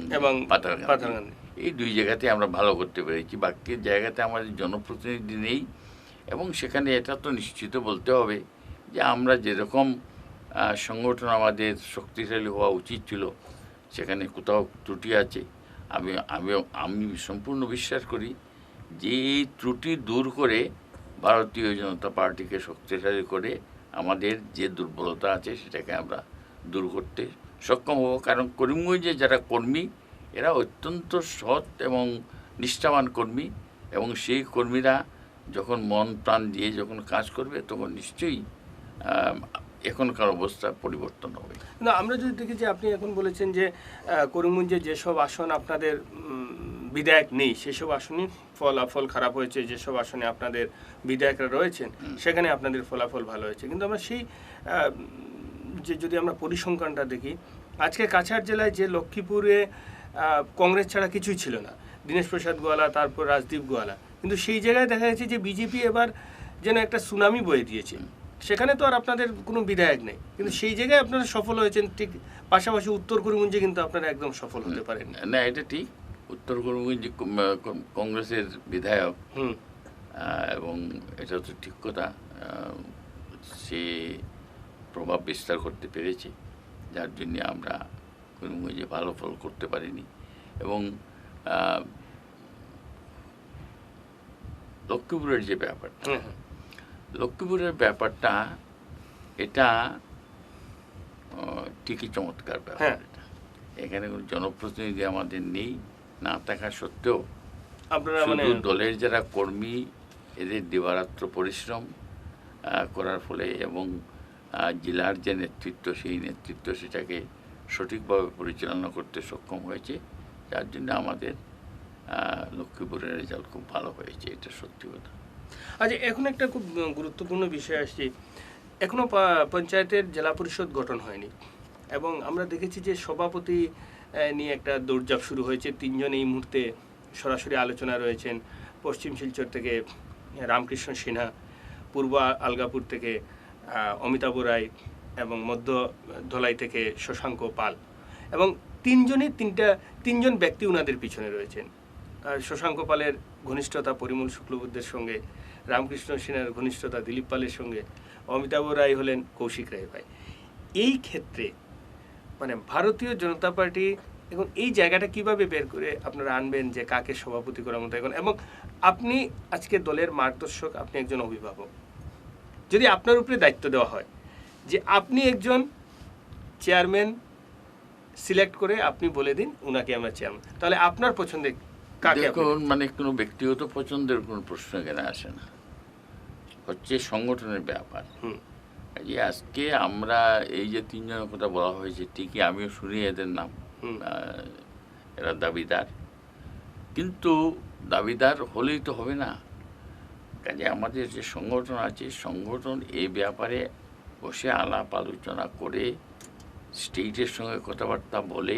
পাতারকান্দি, এই 2 জায়গাতে আমরা ভালো করতে পেরেছি। বাকি জায়গাতে আমাদের জনপ্রতিনিধি নেই, এবং সেখানে এটা তো নিশ্চিত বলতে হবে যে আমরা যেরকম সংগঠন আমাদের শক্তিশালী হওয়া উচিত ছিল সেখানে কোথাও ত্রুটি আছে। আমি আমি আমি সম্পূর্ণ বিশ্বাস করি যে এই ত্রুটি দূর করে ভারতীয় জনতা পার্টিকে শক্তিশালী করে আমাদের যে দুর্বলতা আছে সেটাকে আমরা দূর করতে সক্ষম হব। কারণ করিমগঞ্জে যারা কর্মী এরা অত্যন্ত সৎ এবং নিষ্ঠাবান কর্মী, এবং সেই কর্মীরা যখন মন প্রাণ দিয়ে যখন কাজ করবে তখন নিশ্চয়ই এখনকার অবস্থা পরিবর্তন হবে। না, আমরা যদি দেখি যে আপনি এখন বলেছেন যে করিমগঞ্জে যেসব আসন আপনাদের বিধায়ক নেই সেসব আসনই ফলাফল খারাপ হয়েছে, যেসব আসনে আপনাদের বিধায়করা রয়েছেন সেখানে আপনাদের ফলাফল ভালো হয়েছে। কিন্তু আমরা সেই যে যদি আমরা পরিসংখ্যানটা দেখি, আজকে কাছাড় জেলায় যে লক্ষ্মীপুরে কংগ্রেস ছাড়া কিছুই ছিল না, দীনেশ প্রসাদ গোয়ালা, তারপর রাজদীপ গোয়ালা, কিন্তু সেই জায়গায় দেখা গেছে যে বিজেপি এবার যেন একটা সুনামি বয়ে দিয়েছে। সেখানে তো আর আপনাদের কোনো বিধায়ক নেই, কিন্তু সেই জায়গায় আপনারা সফল হয়েছেন। ঠিক পাশাপাশি উত্তর করিমগঞ্জে কিন্তু আপনারা একদম সফল হতে পারেন না, এটা ঠিক। উত্তর করিমগঞ্জে কংগ্রেসের বিধায়ক, এবং এটা তো ঠিক কথা, সে প্রভাব বিস্তার করতে পেরেছে, যার জন্য আমরা করিমগঞ্জে ভালো ফল করতে পারিনি। এবং লক্ষ্মীপুরের যে ব্যাপারটা, লক্ষ্মীপুরের ব্যাপারটা এটা ঠিকই চমৎকার ব্যাপার। এখানে কোনো জনপ্রতিনিধি আমাদের নেই, না থাকা সত্ত্বেও আপনারা শুধু দলের যারা কর্মী এদের দিবারাত্র পরিশ্রম করার ফলে এবং জেলার যে নেতৃত্ব সেই নেতৃত্ব সেটাকে সঠিকভাবে পরিচালনা করতে সক্ষম হয়েছে, যার জন্য আমাদের লক্ষ্মীপুরের রেজাল্ট খুব ভালো হয়েছে, এটা সত্যি কথা। আচ্ছা, এখন একটা খুব গুরুত্বপূর্ণ বিষয় আসছে, এখনো পঞ্চায়েতের জেলা পরিষদ গঠন হয়নি, এবং আমরা দেখেছি যে সভাপতি নিয়ে একটা দৌড়ঝাঁপ শুরু হয়েছে। 3 জন এই মুহূর্তে সরাসরি আলোচনা রয়েছেন। পশ্চিম শিলচর থেকে রামকৃষ্ণ সিনহা, পূর্ব আলগাপুর থেকে অমিতাভ রায় এবং মধ্য ধলাই থেকে শশাঙ্ক পাল, এবং 3 জন ব্যক্তি ওনাদের পিছনে রয়েছেন। শশাঙ্ক পালের ঘনিষ্ঠতা পরিমল শুক্লবুদ্ধের সঙ্গে, রামকৃষ্ণ সিনহার ঘনিষ্ঠতা দিলীপ পালের সঙ্গে, অমিতাভ রায় হলেন কৌশিক রায় ভাই। এই ক্ষেত্রে মানে ভারতীয় জনতা পার্টি এখন এই জায়গাটা কিভাবে বের করে আপনারা আনবেন যে কাকে সভাপতি করার মতো এখন, এবং আপনি আজকে দলের মার্গদর্শক, আপনি একজন অভিভাবক, যদি আপনার উপরে দায়িত্ব দেওয়া হয় যে আপনি একজন চেয়ারম্যান সিলেক্ট করে আপনি বলে দিন উনাকে আমরা চেয়ারম্যান, তাহলে আপনার পছন্দে কাকে? দেখুন, মানে কোনো ব্যক্তিগত পছন্দের কোনো প্রশ্ন এখানে আসে না, হচ্ছে সংগঠনের ব্যাপার। যে আজকে আমরা এই যে 3 জনের কথা বলা হয়েছে, ঠিকই আমিও শুনি এদের নাম, এরা দাবিদার, কিন্তু দাবিদার হলেই তো হবে না। কাজে আমাদের যে সংগঠন আছে, সংগঠন এই ব্যাপারে বসে আলাপ আলোচনা করে স্টেটের সঙ্গে কথাবার্তা বলে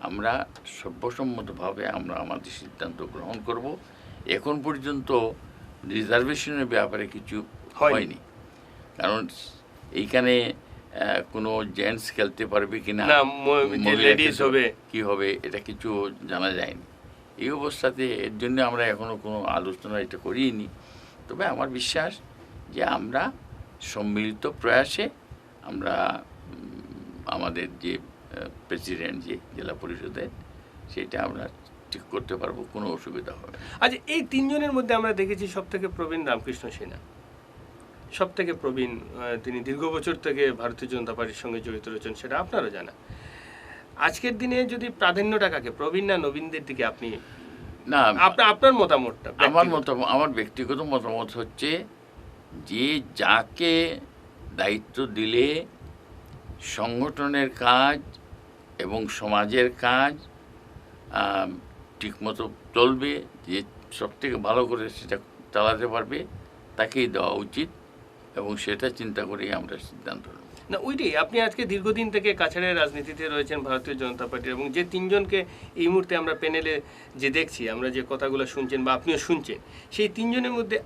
আমরা সর্বসম্মতভাবে আমরা আমাদের সিদ্ধান্ত গ্রহণ করব। এখন পর্যন্ত রিজার্ভেশনের ব্যাপারে কিছু হয়নি, কারণ এইখানে কোনো জেন্টস খেলতে পারবে কিনা, লেডিস হবে কি হবে, এটা কিছু জানা যায়নি। এই অবস্থাতে এর জন্য আমরা এখনো কোনো আলোচনা এটা করিনি। তবে আমার বিশ্বাস যে আমরা সম্মিলিত প্রয়াসে আমরা আমাদের যে প্রেসিডেন্ট যে জেলা পরিষদের সেটা আমরা ঠিক করতে পারবো, কোনো অসুবিধা হবে। আচ্ছা, এই 3 জনের মধ্যে আমরা দেখেছি সব থেকে প্রবীণ রামকৃষ্ণ সিনহা, সব থেকে প্রবীণ। তিনি দীর্ঘ বছর থেকে ভারতীয় জনতা পার্টির সঙ্গে জড়িত রয়েছেন, সেটা আপনারও জানা। আজকের দিনে যদি প্রাধান্যটা কাকে, প্রবীণ না নবীনদের দিকে আপনি, না আপনার মতামতটা? আমার ব্যক্তিগত মতামত হচ্ছে যে যাকে দায়িত্ব দিলে সংগঠনের কাজ এবং সমাজের কাজ ঠিকমতো চলবে, যে সব থেকে ভালো করে সেটা চালাতে পারবে, তাকেই দেওয়া উচিত, এবং সেটা চিন্তা করেই আমরা সিদ্ধান্ত নেব। না, ওইটাই, আপনি আজকে দীর্ঘদিন থেকে কাছাড়ের রাজনীতিতে রয়েছেন ভারতীয় জনতা পার্টির, এবং যে 3 জনকে এই মুহূর্তে আমরা প্যানেলে যে দেখছি, আমরা যে কথাগুলো শুনছেন বা আপনিও শুনছেন, সেই 3 জনের মধ্যে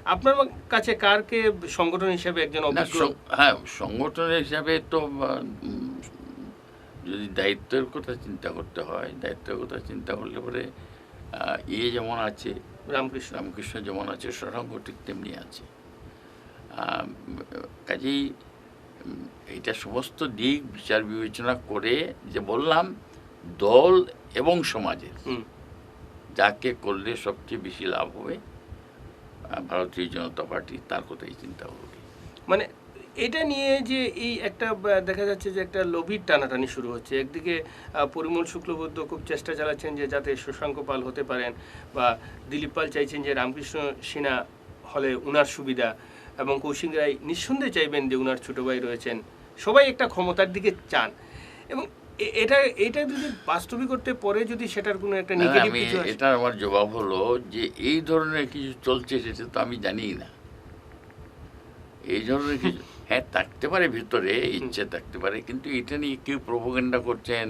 আপনার কাছে কারকে সংগঠন হিসেবে একজন অভিজ্ঞ? হ্যাঁ, সংগঠনের হিসাবে তো যদি দায়িত্বের কথা চিন্তা করতে হয়, দায়িত্বের কথা চিন্তা করলে পরে যেমন আছে রামকৃষ্ণ যেমন আছে, শশাঙ্ক ঠিক তেমনি আছে। কাজেই এটা সমস্ত দিক বিচার বিবেচনা করে যে বললাম দল এবং সমাজের হুম। যাকে করলে সবচেয়ে বেশি লাভ হবে ভারতীয় জনতা পার্টি তার কথাই চিন্তা করবে। মানে এটা নিয়ে যে এই একটা দেখা যাচ্ছে যে একটা লোভির টানাটানি শুরু হচ্ছে। একদিকে পরিমল শুক্লবৈদ্য খুব চেষ্টা চালাচ্ছেন যে যাতে শশাঙ্ক পাল হতে পারেন, বা দিলীপ পাল চাইছেন যে রামকৃষ্ণ সিনহা হলে উনার সুবিধা, এবং কৌশিক রায় নিঃসন্দেহে চাইবেন যে উনার ছোট ভাই রয়েছেন। সবাই একটা ক্ষমতার দিকে চান, এবং এটা যদি বাস্তবিক করতে পরে যদি সেটার কোনো একটা নেগেটিভ আমি কিছু আসে। এটা আমার জবাব হলো যে এই ধরনের কিছু চলছে সেটা তো আমি জানিই না। এই ধরনের কিছু হ্যাঁ থাকতে পারে, ভিতরে ইচ্ছে থাকতে পারে, কিন্তু এটা নিয়ে কেউ প্রোপাগান্ডা করছেন,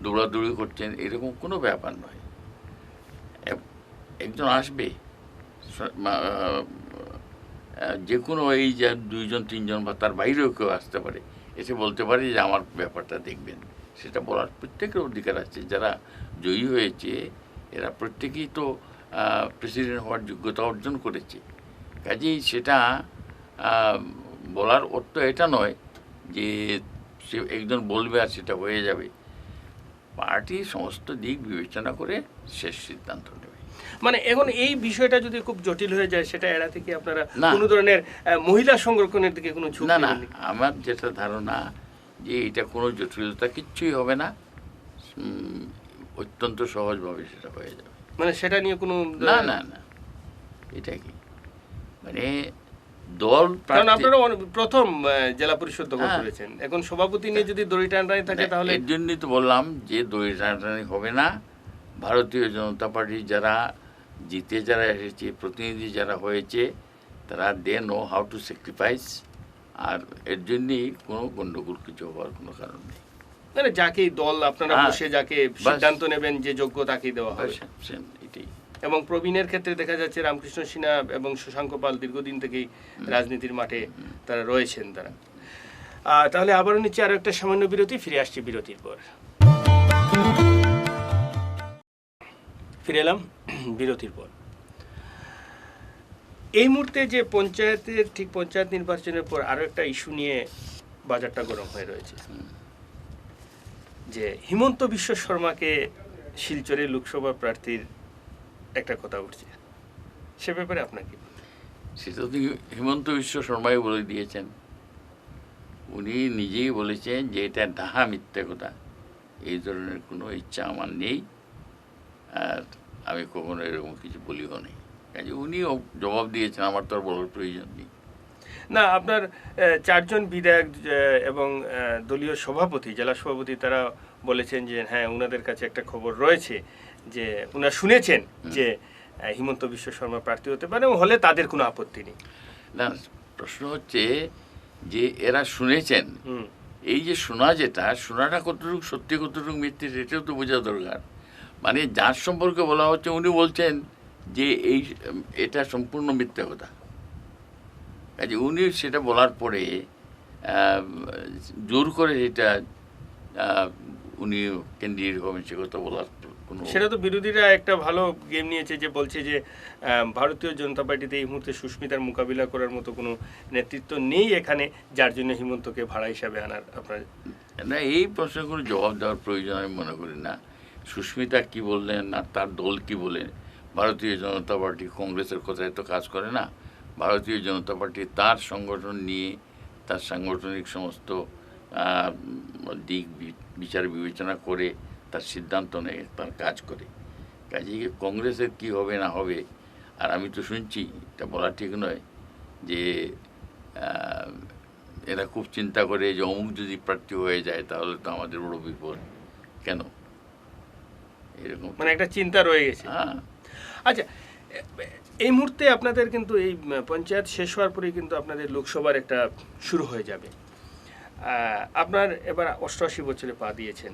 দৌড়াদৌড়ি করছেন, এরকম কোনো ব্যাপার নয়। একজন আসবে, যে কোনো এই যে 2 জন 3 জন বা তার বাইরেও কেউ আসতে পারে, এসে বলতে পারে যে আমার ব্যাপারটা দেখবেন। সেটা বলার প্রত্যেকের অধিকার আছে। যারা জয়ী হয়েছে এরা প্রত্যেকেই তো প্রেসিডেন্ট হওয়ার যোগ্যতা অর্জন করেছে। কাজেই সেটা বলার অর্থ এটা নয় যে সে একজন বলবে আর সেটা হয়ে যাবে। পার্টি সমস্ত দিক বিবেচনা করে শেষ সিদ্ধান্ত নেবে। মানে এখন এই বিষয়টা যদি খুব জটিল হয়ে যায়, সেটা এড়াতে কি আপনারা না। কোনো ধরনের মহিলা সংরক্ষণের দিকে কোনো ঝুঁকি না, নেবেন? আমার যেটা ধারণা যে এটা কোনো জটিলতা কিচ্ছুই হবে না, অত্যন্ত সহজভাবে সেটা হয়ে যাবে। মানে সেটা নিয়ে কোনো না না না, এটা কি মানে দল কারণ প্রার্থী- আপনারা প্রথম জেলা পরিষদ দখল হ্যাঁ। করেছেন, এখন সভাপতি নিয়ে যদি দড়ি টানাটানি থাকে তাহলে এর জন্যই তো বললাম যে দড়ি টানাটানি হবে না। ভারতীয় জনতা পার্টি যারা জিতে যারা এসেছে, প্রতিনিধি যারা হয়েছে, তারা they know how to sacrifice, আর এর জন্যই কোনো গণ্ডগোল কিছু হওয়ার কোনো কারণ নেই। মানে যাকেই দল আপনারা হ্যাঁ, বসে যাকে বাস। সিদ্ধান্ত নেবেন যে যোগ্য তাকেই দেওয়া হবে। এটাই। এবং প্রবীণের ক্ষেত্রে দেখা যাচ্ছে রামকৃষ্ণ সিনহা এবং শশাঙ্ক পাল দীর্ঘদিন থেকেই রাজনীতির মাঠে তারা রয়েছেন তারা। তাহলে আবারও নিচ্ছে আরো একটা সামান্য বিরতি, ফিরে আসছি বিরতির পর। ফিরে এলাম বিরতির পর। এই মুহূর্তে যে পঞ্চায়েত নির্বাচনের পর আরো একটা ইস্যু নিয়ে বাজারটা গরম হয়ে রয়েছে, যে হিমন্ত বিশ্ব শর্মাকে শিলচরে লোকসভা প্রার্থীর একটা কথা উঠছে, সে ব্যাপারে আপনার কি? সেটা তো হিমন্ত বিশ্ব শর্মাই বলে দিয়েছেন। উনি নিজেই বলেছেন যে এটা ডাহা মিথ্যে কথা, এই ধরনের কোনো ইচ্ছা আমার নেই, আর আমি কখনো এরকম কিছু বলিও নেই। কাজে উনিও জবাব দিয়েছেন, আমার তো আর বলার প্রয়োজন নেই। না, আপনার 4 জন বিধায়ক এবং দলীয় সভাপতি, জেলা সভাপতি, তারা বলেছেন যে হ্যাঁ ওনাদের কাছে একটা খবর রয়েছে, যে ওনারা শুনেছেন যে হিমন্ত বিশ্ব শর্মা প্রার্থী হতে পারে, এবং হলে তাদের কোনো আপত্তি নেই। না, প্রশ্ন হচ্ছে যে এরা শুনেছেন, হুম। এই যে শোনাটা কতটুকু সত্যি কতটুকু মিথ্যে সেটাও তো বোঝা দরকার। মানে যার সম্পর্কে বলা হচ্ছে উনি বলছেন যে এটা সম্পূর্ণ মিথ্যে কথা। কাজে উনি সেটা বলার পরে জোর করে এটা উনি ক্যান্ডিডেট হবেন সে কথা বলার কোনো, সেটা তো বিরোধীরা একটা ভালো গেম নিয়েছে, যে বলছে যে ভারতীয় জনতা পার্টিতে এই মুহূর্তে সুস্মিতার মোকাবিলা করার মতো কোনো নেতৃত্ব নেই এখানে, যার জন্য হিমন্তকে ভাড়া হিসাবে আনার আপনার। না, এই প্রশ্নের কোনো জবাব দেওয়ার প্রয়োজন আমি মনে করি না। সুস্মিতা কি বললেন আর তার দল কি বলেন, ভারতীয় জনতা পার্টি কংগ্রেসের কথায় তো কাজ করে না। ভারতীয় জনতা পার্টি তার সংগঠন নিয়ে তার সাংগঠনিক সমস্ত দিক বিচার বিবেচনা করে তার সিদ্ধান্ত নেয়, তার কাজ করে। কাজে কংগ্রেসের কি হবে না হবে, আর আমি তো শুনছি, এটা বলা ঠিক নয়, যে এরা খুব চিন্তা করে যে অমুক যদি প্রার্থী হয়ে যায় তাহলে তো আমাদের বড় বিপদ। কেন এরকম? মানে একটা চিন্তা রয়ে গেছে। হ্যাঁ, আচ্ছা, এই মুহূর্তে আপনাদের কিন্তু এই পঞ্চায়েত শেষ হওয়ার পরেই কিন্তু আপনাদের লোকসভার একটা শুরু হয়ে যাবে। আপনার এবার 88 বছরে পা দিয়েছেন,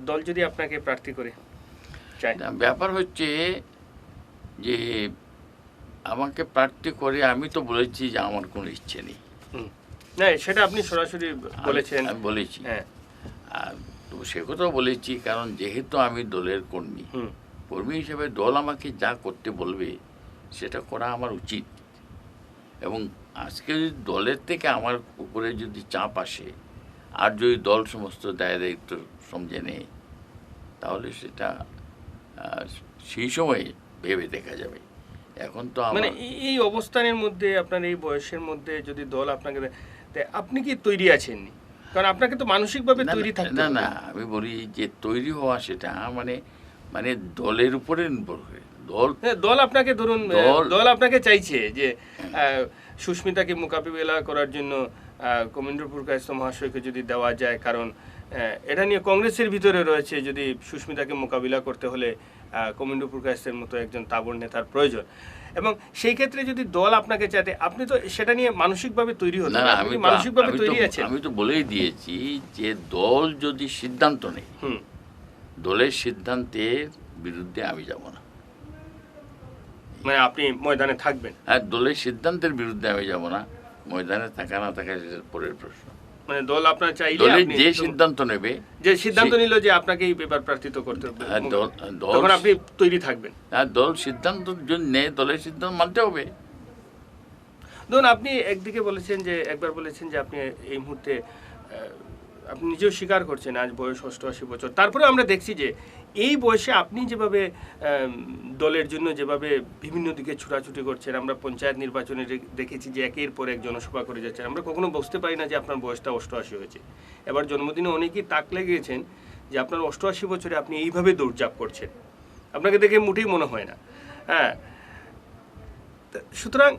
দল যদি আপনাকে প্রার্থী করে চায়? না, ব্যাপার হচ্ছে যে আমাকে প্রার্থী করে আমি তো বলেছি যে আমার কোনো ইচ্ছে নেই। না, সেটা আপনি সরাসরি বলেছেন। আমি বলেছি, হ্যাঁ। আর তো সে কথাও বলেছি, কারণ যেহেতু আমি দলের কর্মী হিসেবে দল আমাকে যা করতে বলবে সেটা করা আমার উচিত, এবং আজকে যদি দলের থেকে আমার উপরে যদি চাপ আসে আর যদি দল সমস্ত দায় দায়িত্ব সমঝে নেয়, তাহলে সেটা সেই সময়ে ভেবে দেখা যাবে। এখন তো মানে আমার এই অবস্থানের মধ্যে, আপনার এই বয়সের মধ্যে যদি দল আপনাকে আপনি কি তৈরি আছেন? কারণ আপনাকে তো মানসিকভাবে তৈরি থাকতে না হবে। না, আমি বলি যে তৈরি হওয়া সেটা মানে মানে দলের উপরে নির্ভর করে। দল দল আপনাকে ধরুন, দল- দল আপনাকে চাইছে যে সুস্মিতাকে মোকাবিলা করার জন্য কমলেন্দু কায়েস্ত মহাশয়কে যদি দেওয়া যায়, কারণ এটা নিয়ে কংগ্রেসের ভিতরে রয়েছে, যদি সুস্মিতাকে মোকাবিলা করতে হলে কমলেন্দু কায়েস্তের মতো একজন তাবড় নেতার প্রয়োজন, এবং সেই ক্ষেত্রে যদি দল আপনাকে চাইতে, আপনি তো সেটা নিয়ে মানসিকভাবে তৈরি হতে না হবে। না, আপনি কি মানসিকভাবে তৈরি আছেন? আমি তো বলেই দিয়েছি যে দল যদি সিদ্ধান্ত নেয়, হুম। দলের সিদ্ধান্তের বিরুদ্ধে আমি যাব না। মানে আপনি ময়দানে থাকবেন? আর দলের সিদ্ধান্তের বিরুদ্ধে আমি যাব না। ময়দানে থাকা না থাকা সেটার পরের প্রশ্ন। মানে দল আপনার চাইলে, দলের আপনি যে সিদ্ধান্ত নেবে, যে সিদ্ধান্ত নিল যে আপনাকে এই ব্যাপার প্রার্থিত করতে হবে, দল তখন আপনি তৈরি থাকবেন? আর দল সিদ্ধান্ত জন্য দলের সিদ্ধান্ত মানতে হবে। ধরুন, আপনি একদিকে বলেছেন যে, একবার বলেছেন যে আপনি এই মুহূর্তে আপনি নিজেও স্বীকার করছেন আজ বয়স 88 বছর, তারপরে আমরা দেখছি যে এই বয়সে আপনি যেভাবে দলের জন্য যেভাবে বিভিন্ন দিকে ছুটাছুটি করছেন, আমরা পঞ্চায়েত নির্বাচনে দেখেছি যে একের পর এক জনসভা করে যাচ্ছেন, আমরা কখনো বুঝতে পারি না যে আপনার বয়সটা 88 হয়েছে। এবার জন্মদিনে অনেকেই তাক লেগেছেন যে আপনার 88 বছরে আপনি এইভাবে দৌড়ঝাঁপ করছেন, আপনাকে দেখে মোটেই মনে হয় না। হ্যাঁ, সুতরাং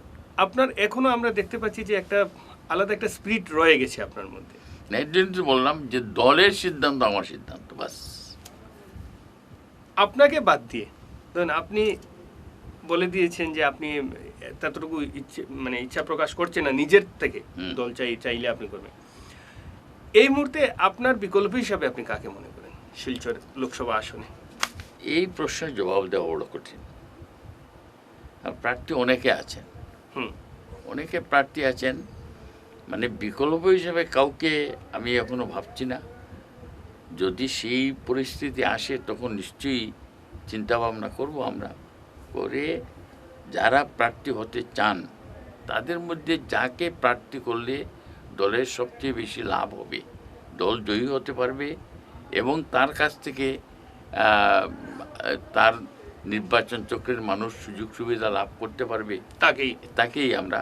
আপনার এখনো আমরা দেখতে পাচ্ছি যে একটা আলাদা একটা স্পিরিট রয়ে গেছে আপনার মধ্যে। এর জন্য তো বললাম যে দলের সিদ্ধান্ত আমার সিদ্ধান্ত, বাস। আপনাকে বাদ দিয়ে ধরুন, আপনি বলে দিয়েছেন যে আপনি ততটুকু ইচ্ছা প্রকাশ করছেন না নিজের থেকে, দল চাইলে আপনি করবেন। এই মুহূর্তে আপনার বিকল্প হিসাবে আপনি কাকে মনে করেন শিলচর লোকসভা আসনে? এই প্রশ্নের জবাব দেওয়া বড় কঠিন। আর প্রার্থী অনেকে আছেন, অনেকে প্রার্থী আছেন, মানে বিকল্প হিসেবে কাউকে আমি এখনো ভাবছি না। যদি সেই পরিস্থিতি আসে তখন নিশ্চয়ই চিন্তা ভাবনা করব আমরা, করে যারা প্রার্থী হতে চান তাদের মধ্যে যাকে প্রার্থী করলে দলের সবচেয়ে বেশি লাভ হবে, দল জয়ী হতে পারবে এবং তার কাছ থেকে তার নির্বাচন চক্রের মানুষ সুযোগ সুবিধা লাভ করতে পারবে, তাকেই আমরা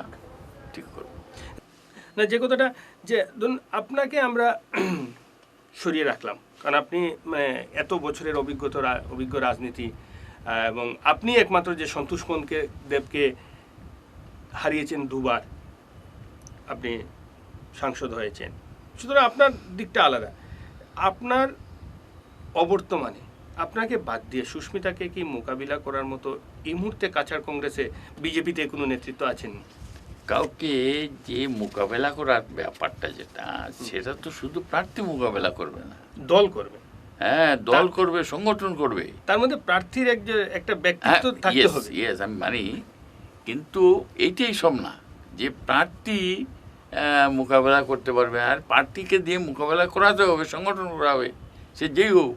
ঠিক করব। না, যে কথাটা যে ধরুন আপনাকে আমরা সরিয়ে রাখলাম, কারণ আপনি এত বছরের অভিজ্ঞ রাজনীতি, এবং আপনি একমাত্র যে সন্তোষ মনকে দেবকে হারিয়েছেন দুবার, আপনি সাংসদ হয়েছেন, সুতরাং আপনার দিকটা আলাদা। আপনার অবর্তমানে আপনাকে বাদ দিয়ে সুস্মিতাকে কি মোকাবিলা করার মতো এই মুহূর্তে কাছাড় কংগ্রেসে বিজেপিতে কোনো নেতৃত্ব আছেন? কাউকে যে মোকাবেলা করার ব্যাপারটা যেটা, সেটা তো শুধু প্রার্থী মোকাবেলা করবে না, দল করবে। হ্যাঁ, দল করবে, সংগঠন করবে। তার মধ্যে প্রার্থীর একটা ব্যক্তিত্ব থাকতে হবে। ইয়েস, আমি মানি, কিন্তু এইটাই সব না যে প্রার্থী মোকাবেলা করতে পারবে। আর প্রার্থীকে দিয়ে মোকাবেলা করাতে হবে, সংগঠন করা হবে, সে যেই হোক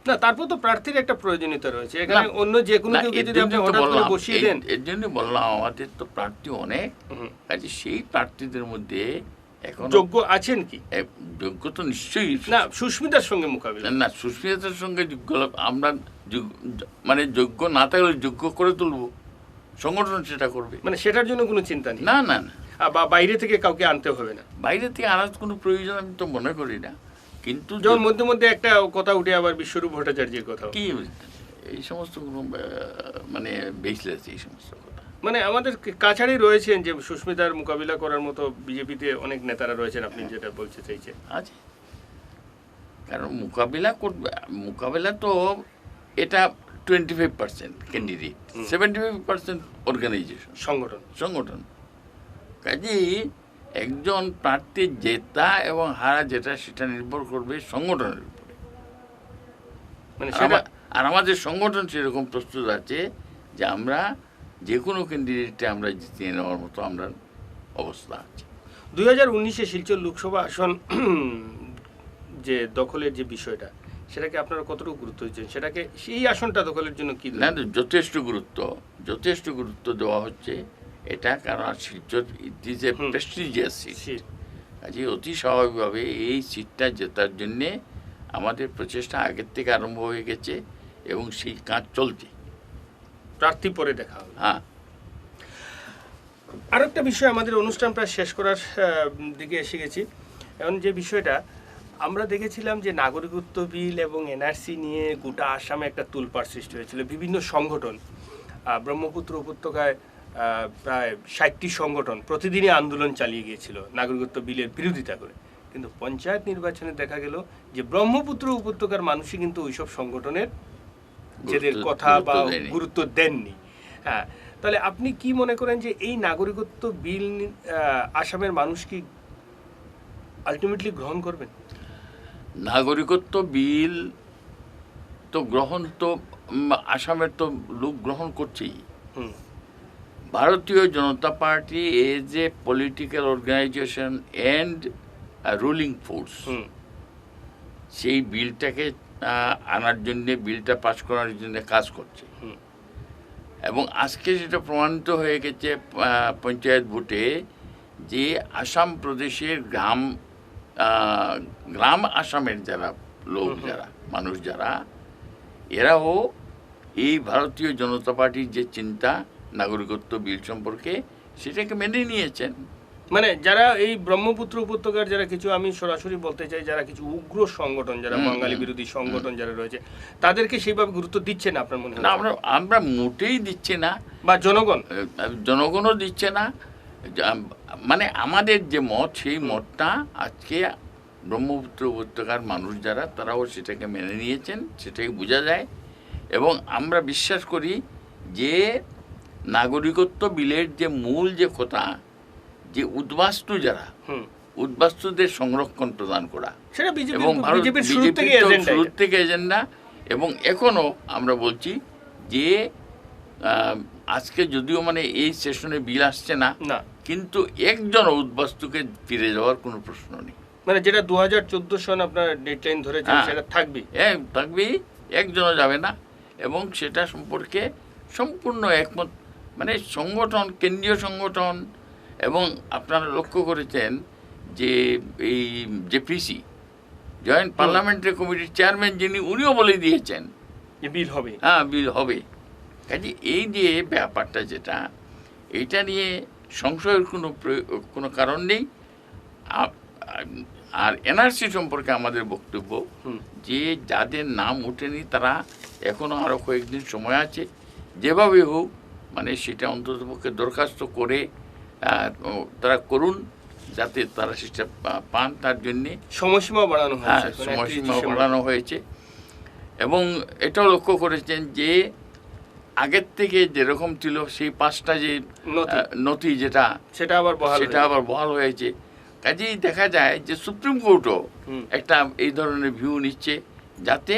না। তারপর তো প্রার্থীর একটা প্রয়োজনীয়তা রয়েছে এখানে, অন্য যে কোনো কেউকে যদি আপনি হঠাৎ করে বসিয়ে দেন। এর জন্য বললাম আমাদের তো প্রার্থী অনেক, কাজে সেই প্রার্থীদের মধ্যে এখন যোগ্য আছেন কি? যোগ্য তো নিশ্চয়ই না, সুস্মিতার সঙ্গে মোকাবিলা না, সুস্মিতার সঙ্গে যোগ্য আমরা মানে যোগ্য না থাকলে যোগ্য করে তুলবো, সংগঠন সেটা করবে। মানে সেটার জন্য কোনো চিন্তা নেই? না না না, বা বাইরে থেকে কাউকে আনতে হবে না? বাইরে থেকে আনার কোনো প্রয়োজন আমি তো মনে করি না। কিন্তু যেমন মধ্যে মধ্যে একটা কথা উঠে আবার বিশ্বরূপ ভট্টাচার্যের কথা, কি এই সমস্ত কোনো মানে বেসলেস এই সমস্ত কথা। মানে আমাদের কাছাড়েই রয়েছেন যে সুস্মিতার মোকাবিলা করার মতো বিজেপিতে অনেক নেতারা রয়েছেন, আপনি যেটা বলতে চাইছেন। আছে, কারণ মোকাবিলা তো এটা 25% ক্যান্ডিডেট, 75% অর্গানাইজেশন, সংগঠন। কাজেই একজন প্রার্থীর জেতা এবং হারা যেটা সেটা নির্ভর করবে সংগঠনের উপরে। মানে আর আমাদের সংগঠন সেরকম প্রস্তুত আছে যে আমরা যে কোনো ক্যান্ডিডেটকে আমরা জিতিয়ে নেওয়ার মতো আমরা অবস্থা আছে। 2019-এ শিলচর লোকসভা আসন যে দখলের যে বিষয়টা, সেটাকে আপনারা কতটুকু গুরুত্ব দিচ্ছেন? সেটাকে সেই আসনটা দখলের জন্য কি? না, যথেষ্ট গুরুত্ব দেওয়া হচ্ছে। এটা কারণ Silchar it is a prestigious seat. Seat. কাজে অতি স্বাভাবিকভাবে এই সিটটা জেতার জন্যে আমাদের প্রচেষ্টা আগের থেকে আরম্ভ হয়ে গেছে এবং সেই কাজ চলছে। প্রার্থী পরে দেখা হবে। হ্যাঁ, আর একটা বিষয়, আমাদের অনুষ্ঠান প্রায় শেষ করার দিকে এসে গেছি। এখন যে বিষয়টা আমরা দেখেছিলাম যে নাগরিকত্ব বিল এবং এনআরসি নিয়ে গোটা আসামে একটা তুলপাড় সৃষ্টি হয়েছিল। বিভিন্ন সংগঠন, ব্রহ্মপুত্র উপত্যকায় প্রায় 60টি সংগঠন প্রতিদিনই আন্দোলন চালিয়ে গিয়েছিল নাগরিকত্ব বিলের বিরোধিতা করে। কিন্তু পঞ্চায়েত নির্বাচনে দেখা গেল যে ব্রহ্মপুত্র উপত্যকার মানুষই কিন্তু ওইসব সংগঠনের যাদের কথা বা গুরুত্ব দেননি। হ্যাঁ, তাহলে আপনি কি মনে করেন যে এই নাগরিকত্ব বিল আসামের মানুষ কি আলটিমেটলি গ্রহণ করবেন? নাগরিকত্ব বিল তো গ্রহণ তো আসামের তো লোক গ্রহণ করছেই। Bharatiya Janata Party as a political organization and ruling force সেই বিলটাকে আনার জন্যে, বিলটা পাস করার জন্য কাজ করছে। এবং আজকে যেটা প্রমাণিত হয়ে গেছে পঞ্চায়েত ভোটে, যে আসাম প্রদেশের গ্রাম আসামের যারা লোক, যারা মানুষ, যারা এরাও এই ভারতীয় জনতা পার্টির যে চিন্তা নাগরিকত্ব বিল সম্পর্কে সেটাকে মেনে নিয়েছেন। মানে যারা এই ব্রহ্মপুত্র উপত্যকার যারা কিছু, আমি সরাসরি বলতে চাই, যারা কিছু উগ্র সংগঠন, যারা বাঙালি বিরোধী সংগঠন যারা রয়েছে, তাদেরকে সেইভাবে গুরুত্ব দিচ্ছে না আপনার মনে হয়? না, আমরা মোটেই দিচ্ছি না, বা জনগণও দিচ্ছে না। মানে আমাদের যে মত, সেই মতটা আজকে ব্রহ্মপুত্র উপত্যকার মানুষ যারা, তারাও সেটাকে মেনে নিয়েছেন, সেটাকে বোঝা যায়। এবং আমরা বিশ্বাস করি যে নাগরিকত্ব বিলের যে মূল যে কথা, যে উদ্বাস্তু যারা, উদ্বাস্তুদের সংরক্ষণ প্রদান করা, এবং বিজেপির শুরু থেকে এজেন্ডা। এবং এখনো আমরা বলছি যে আজকে যদিও মানে এই সেশনে বিল আসছে না, কিন্তু একজন উদ্বাস্তুকে ফিরে যাওয়ার কোনো প্রশ্ন নেই। মানে যেটা 2014 সন আপনার ডেডলাইন ধরেছেন, সেটা থাকবেই, একজনও যাবে না। এবং সেটা সম্পর্কে সম্পূর্ণ একমত, মানে সংগঠন, কেন্দ্রীয় সংগঠন। এবং আপনারা লক্ষ্য করেছেন যে এই জেপিসি, জয়েন্ট পার্লামেন্টারি কমিটির চেয়ারম্যান যিনি, উনিও বলে দিয়েছেন বিল হবে। হ্যাঁ, বিল হবে। কাজে এই যে ব্যাপারটা, যেটা এইটা নিয়ে সংশয়ের কোনো কারণ নেই। আর এনআরসি সম্পর্কে আমাদের বক্তব্য যে যাদের নাম ওঠেনি তারা এখনও আরও কয়েকদিন সময় আছে, যেভাবে হোক মানে সেটা অন্ততপক্ষে দরখাস্ত করে তারা করুন, যাতে তারা সেটা পান। তার জন্যে সময়সীমা বাড়ানো হয়েছে। এবং এটাও লক্ষ্য করেছেন যে আগের থেকে যেরকম ছিল সেই 5টা যে নথি, যেটা সেটা আবার বহাল হয়েছে। কাজেই দেখা যায় যে সুপ্রিম কোর্টও একটা এই ধরনের ভিউ নিচ্ছে, যাতে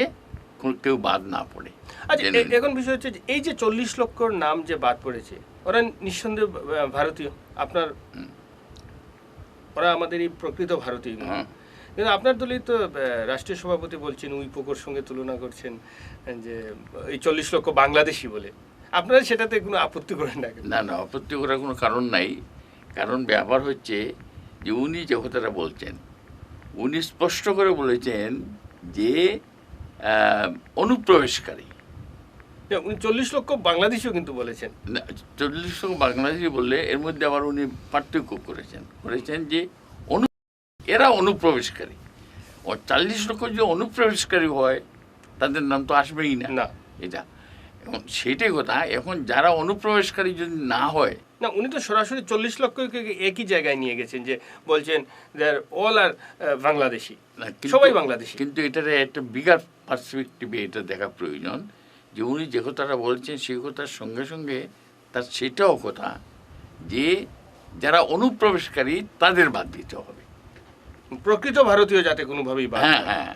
কেউ বাদ না পড়ে। আচ্ছা, এখন বিষয় হচ্ছে যে এই যে 40 লক্ষর নাম যে বাদ পড়েছে, ওরা নিঃসন্দেহে ভারতীয়, ওরা আমাদের এই প্রকৃত ভারতীয়। কিন্তু আপনার দলই তো রাষ্ট্রীয় সভাপতি বলছেন, উইপোকোর সঙ্গে তুলনা করছেন যে এই 40 লক্ষ বাংলাদেশি বলে। আপনারা সেটাতে কোনো আপত্তি করেন না? না, আপত্তি করার কোনো কারণ নাই। কারণ ব্যাপার হচ্ছে যে উনি যে কথাটা বলছেন, উনি স্পষ্ট করে বলেছেন যে অনুপ্রবেশকারী। উনি 40 লক্ষ বাংলাদেশিও কিন্তু বলেছেন। 40 লক্ষ বাংলাদেশি বললে এর মধ্যে আবার উনি পার্থক্য করেছেন যে এরা অনুপ্রবেশকারী। 40 লক্ষ যদি অনুপ্রবেশকারী হয়, তাদের নাম তো আসবেই না। এটা এখন সেটাই কথা। এখন যারা অনুপ্রবেশকারী যদি না হয়, না, উনি তো সরাসরি 40 লক্ষকে একই জায়গায় নিয়ে গেছেন, যে বলছেন অল আর বাংলাদেশি, সবাই বাংলাদেশি। কিন্তু এটার একটা বিগার পার্সপেক্টিভে এটা দেখা প্রয়োজন, যে উনি যে কথাটা বলছেন সেই কথার সঙ্গে সঙ্গে তার সেটাও কথা যে যারা অনুপ্রবেশকারী তাদের বাদ দিতে হবে, প্রকৃত ভারতীয় যাতে কোনোভাবেই বাদ। হ্যাঁ।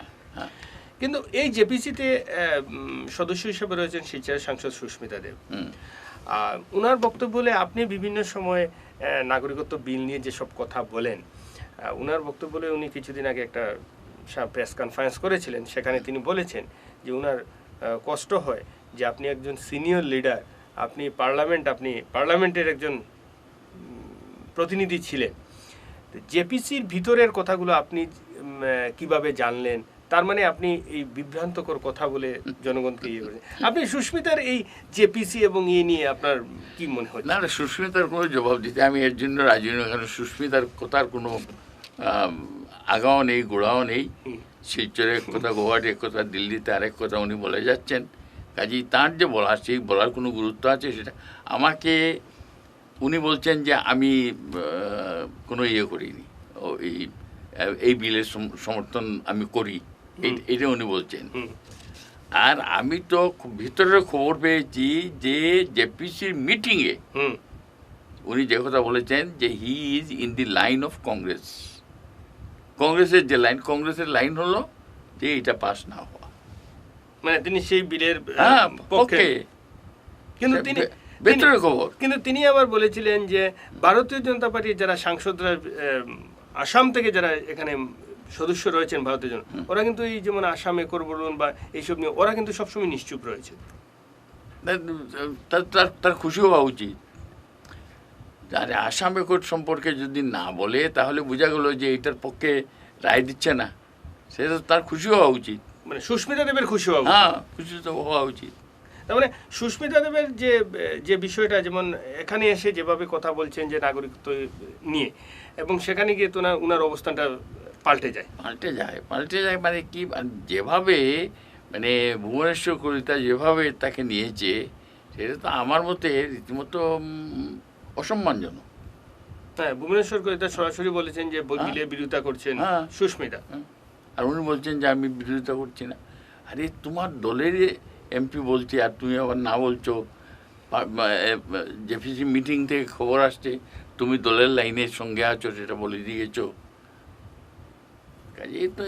কিন্তু এই জেপিসিতে সদস্য হিসেবে রয়েছেন শিলচরের সাংসদ সুস্মিতা দেব। ওনার বক্তব্য বলে আপনি বিভিন্ন সময় নাগরিকত্ব বিল নিয়ে যেসব কথা বলেন, ওনার বক্তব্য বলে উনি কিছুদিন আগে একটা প্রেস কনফারেন্স করেছিলেন, সেখানে তিনি বলেছেন যে ওনার কষ্ট হয় যে আপনি একজন সিনিয়র লিডার, আপনি পার্লামেন্টের একজন প্রতিনিধি ছিলেন। জেপিসির ভিতরের কথাগুলো আপনি কিভাবে জানলেন? তার মানে আপনি এই বিভ্রান্তকর কথা বলে জনগণকে ইয়ে করেছেন। আপনি সুস্মিতার এই জেপিসি এবং ইয়ে নিয়ে আপনার কি মনে হচ্ছে? না না, সুস্মিতার কোনো জবাব দিতে আমি এর জন্য রাজি নই, কারণ সুস্মিতার কথার কোনো আগাও নেই, গোড়াও নেই। শিলচরে এক কথা, গুয়াহাটি এক কথা, দিল্লিতে আরেক কথা উনি বলে যাচ্ছেন। কাজেই তার যে বলার, সেই বলার কোনো গুরুত্ব আছে সেটা আমাকে উনি বলছেন যে আমি কোনো ইয়ে করিনি, ও এই বিলের সমর্থন আমি করি, এটা উনি বলছেন। আর আমি তো ভিতরের খবর পেয়েছি যে জেপিসির মিটিংয়ে উনি যে কথা বলেছেন যে he is in the line of Congress. কংগ্রেসের যে লাইন, কংগ্রেসের লাইন হলো যে এটা পাস না হওয়া, মানে তিনি সেই বিলের পক্ষে। কিন্তু তিনি ভেতরের খবর, কিন্তু তিনি আবার বলেছিলেন যে ভারতীয় জনতা পার্টির যারা সাংসদরা আসাম থেকে যারা এখানে সদস্য রয়েছেন ভারতীয় জনতা, ওরা কিন্তু এই যেমন আসামে কর বলুন বা এইসব নিয়ে ওরা কিন্তু সবসময় নিশ্চুপ রয়েছে। তার খুশি হওয়া উচিত। আরে আসামে কোর্ট সম্পর্কে যদি না বলে তাহলে বোঝা গেল যে এটার পক্ষে রায় দিচ্ছে না, সেটা তার খুশি হওয়া উচিত। মানে সুস্মিতা দেবের খুশি হওয়া, হ্যাঁ, খুশি তো হওয়া উচিত। তার মানে সুস্মিতা দেবের যে বিষয়টা, যেমন এখানে এসে যেভাবে কথা বলছেন যে নাগরিকত্ব নিয়ে, এবং সেখানে গিয়ে তো উনার অবস্থানটা পাল্টে যায়। মানে কি, যেভাবে মানে ভুবনেশ্বর কলিতা যেভাবে তাকে নিয়েছে, সেটা তো আমার মতে রীতিমতো অসম্মানজনক। হ্যাঁ, ভুবনেশ্বর কলিতা সরাসরি বলেছেন যে বিলের বিরোধিতা করছেন সুস্মিতা। আর উনি বলছেন যে আমি বিরোধিতা করছি না। আরে তোমার দলের এমপি বলছে আর তুমি আবার না বলছো। জেপিসি মিটিং থেকে খবর আসছে তুমি দলের লাইনের সঙ্গে আছো, সেটা বলে দিয়েছো। কাজেই তো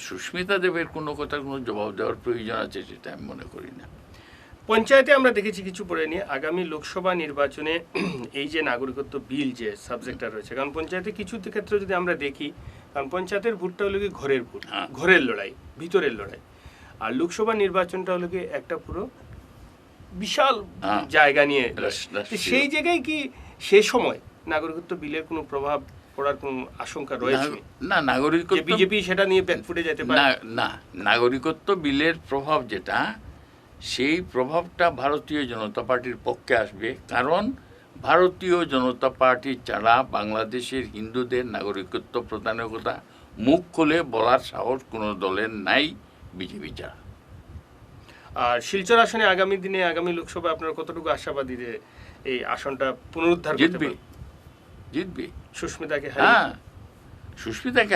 সুস্মিতা দেবের কোনো কথার কোনো জবাব দেওয়ার প্রয়োজন আছে সেটা আমি মনে করি না। পঞ্চায়েতে আমরা দেখেছি কিছু পরে নিয়ে আগামী লোকসভা নির্বাচনে এই যে নাগরিকত্ব বিল যে সাবজেক্টটা রয়েছে, কারণ পঞ্চায়েতে কিছু ক্ষেত্রে যদি আমরা দেখি, কারণ পঞ্চায়েতের ভোটটা হলো কি ঘরের ভোট, ঘরের লড়াই, ভিতরের লড়াই। আর লোকসভা নির্বাচনটা হলো কি একটা পুরো বিশাল জায়গা নিয়ে। সেই জায়গায় কি সে সময় নাগরিকত্ব বিলের কোনো প্রভাব পড়ার কোনো আশঙ্কা রয়েছে? না, নাগরিকত্ব বিজেপি সেটা নিয়ে ব্যাকফুটে যেতে পারে না। নাগরিকত্ব বিলের প্রভাব যেটা, সেই প্রভাবটা ভারতীয় জনতা পার্টির পক্ষে আসবে, কারণ ভারতীয় জনতা পার্টি ছাড়া বাংলাদেশের হিন্দুদের নাগরিকত্ব প্রদানের কথা মুখ খুলে বলার সাহস কোনো দলের নাই, বিজেপি ছাড়া। আর শিলচর আসনে আগামী দিনে, আগামী লোকসভা আপনার কতটুকু আশাবাদী যে এই আসনটা পুনরুদ্ধার জিতবে সুস্মিতাকে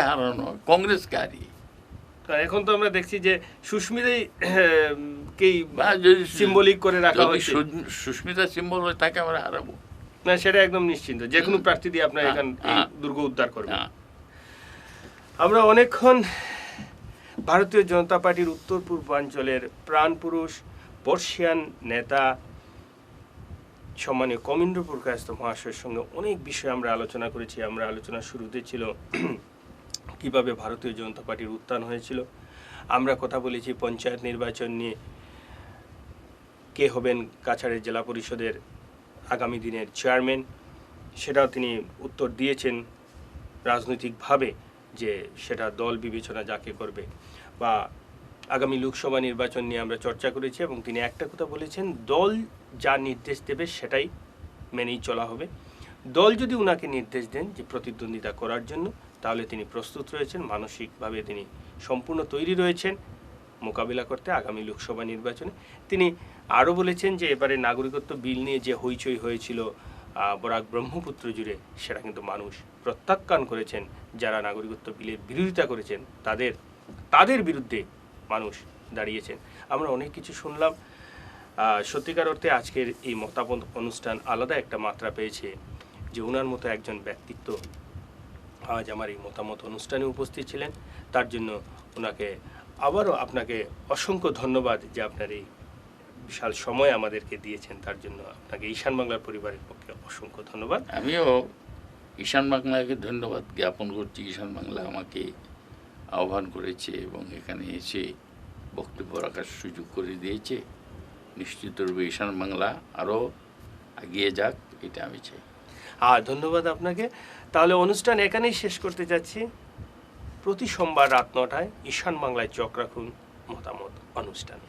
হারানো, কংগ্রেসকে হারিয়ে। এখন তো আমরা দেখছি যে সুস্মিতাই কেই সিম্বলিক করে রাখা হয়েছে। সুস্মিতা সিম্বল হয়ে তাকে আমরা হারাবো না, সেটা একদম নিশ্চিন্ত। যে কোনো প্রার্থী দিয়ে আপনার এখান দুর্গ উদ্ধার করবে। আমরা অনেকক্ষণ ভারতীয় জনতা পার্টির উত্তর পূর্বাঞ্চলের প্রাণপুরুষ, বর্ষিয়ান নেতা সম্মানীয় কমীন্দ্রপুর কায়স্থ মহাশয়ের সঙ্গে অনেক বিষয় আমরা আলোচনা করেছি। আমরা আলোচনা শুরুতে ছিল কিভাবে ভারতীয় জনতা পার্টির উত্থান হয়েছিল। আমরা কথা বলেছি পঞ্চায়েত নির্বাচন নিয়ে, কে হবেন কাছাড়ের জেলা পরিষদের আগামী দিনের চেয়ারম্যান, সেটাও তিনি উত্তর দিয়েছেন রাজনৈতিকভাবে, যে সেটা দল বিবেচনা যাকে করবে। বা আগামী লোকসভা নির্বাচন নিয়ে আমরা চর্চা করেছি, এবং তিনি একটা কথা বলেছেন, দল যা নির্দেশ দেবে সেটাই মেনেই চলা হবে। দল যদি উনাকে নির্দেশ দেন যে প্রতিদ্বন্দ্বিতা করার জন্য, তাহলে তিনি প্রস্তুত রয়েছেন, মানসিকভাবে তিনি সম্পূর্ণ তৈরি রয়েছেন মোকাবিলা করতে আগামী লোকসভা নির্বাচনে। তিনি আরও বলেছেন যে এবারে নাগরিকত্ব বিল নিয়ে যে হইচই হয়েছিল বরাক ব্রহ্মপুত্র জুড়ে, সেটা কিন্তু মানুষ প্রত্যাখ্যান করেছেন। যারা নাগরিকত্ব বিলের বিরোধিতা করেছেন তাদের বিরুদ্ধে মানুষ দাঁড়িয়েছেন। আমরা অনেক কিছু শুনলাম। সত্যিকার অর্থে আজকের এই মতামত অনুষ্ঠান আলাদা একটা মাত্রা পেয়েছে, যে ওনার মতো একজন ব্যক্তিত্ব আজ আমার এই মতামত অনুষ্ঠানে উপস্থিত ছিলেন। তার জন্য ওনাকে আবারও আপনাকে অসংখ্য ধন্যবাদ, যে আপনার এই বিশাল সময় আমাদেরকে দিয়েছেন। তার জন্য আপনাকে ঈশান বাংলার পরিবারের পক্ষে অসংখ্য ধন্যবাদ। আমিও ঈশান বাংলাকে ধন্যবাদ জ্ঞাপন করছি। ঈশান বাংলা আমাকে আহ্বান করেছে এবং এখানে এসে বক্তব্য রাখার সুযোগ করে দিয়েছে। নিশ্চিত রূপে ঈশান বাংলা আরও এগিয়ে যাক, এটা আমি চাই। ধন্যবাদ আপনাকে। তাহলে অনুষ্ঠান এখানেই শেষ করতে যাচ্ছি। প্রতি সোমবার রাত 9টায় ঈশান বাংলায় চোখ রাখুন মতামত অনুষ্ঠানে।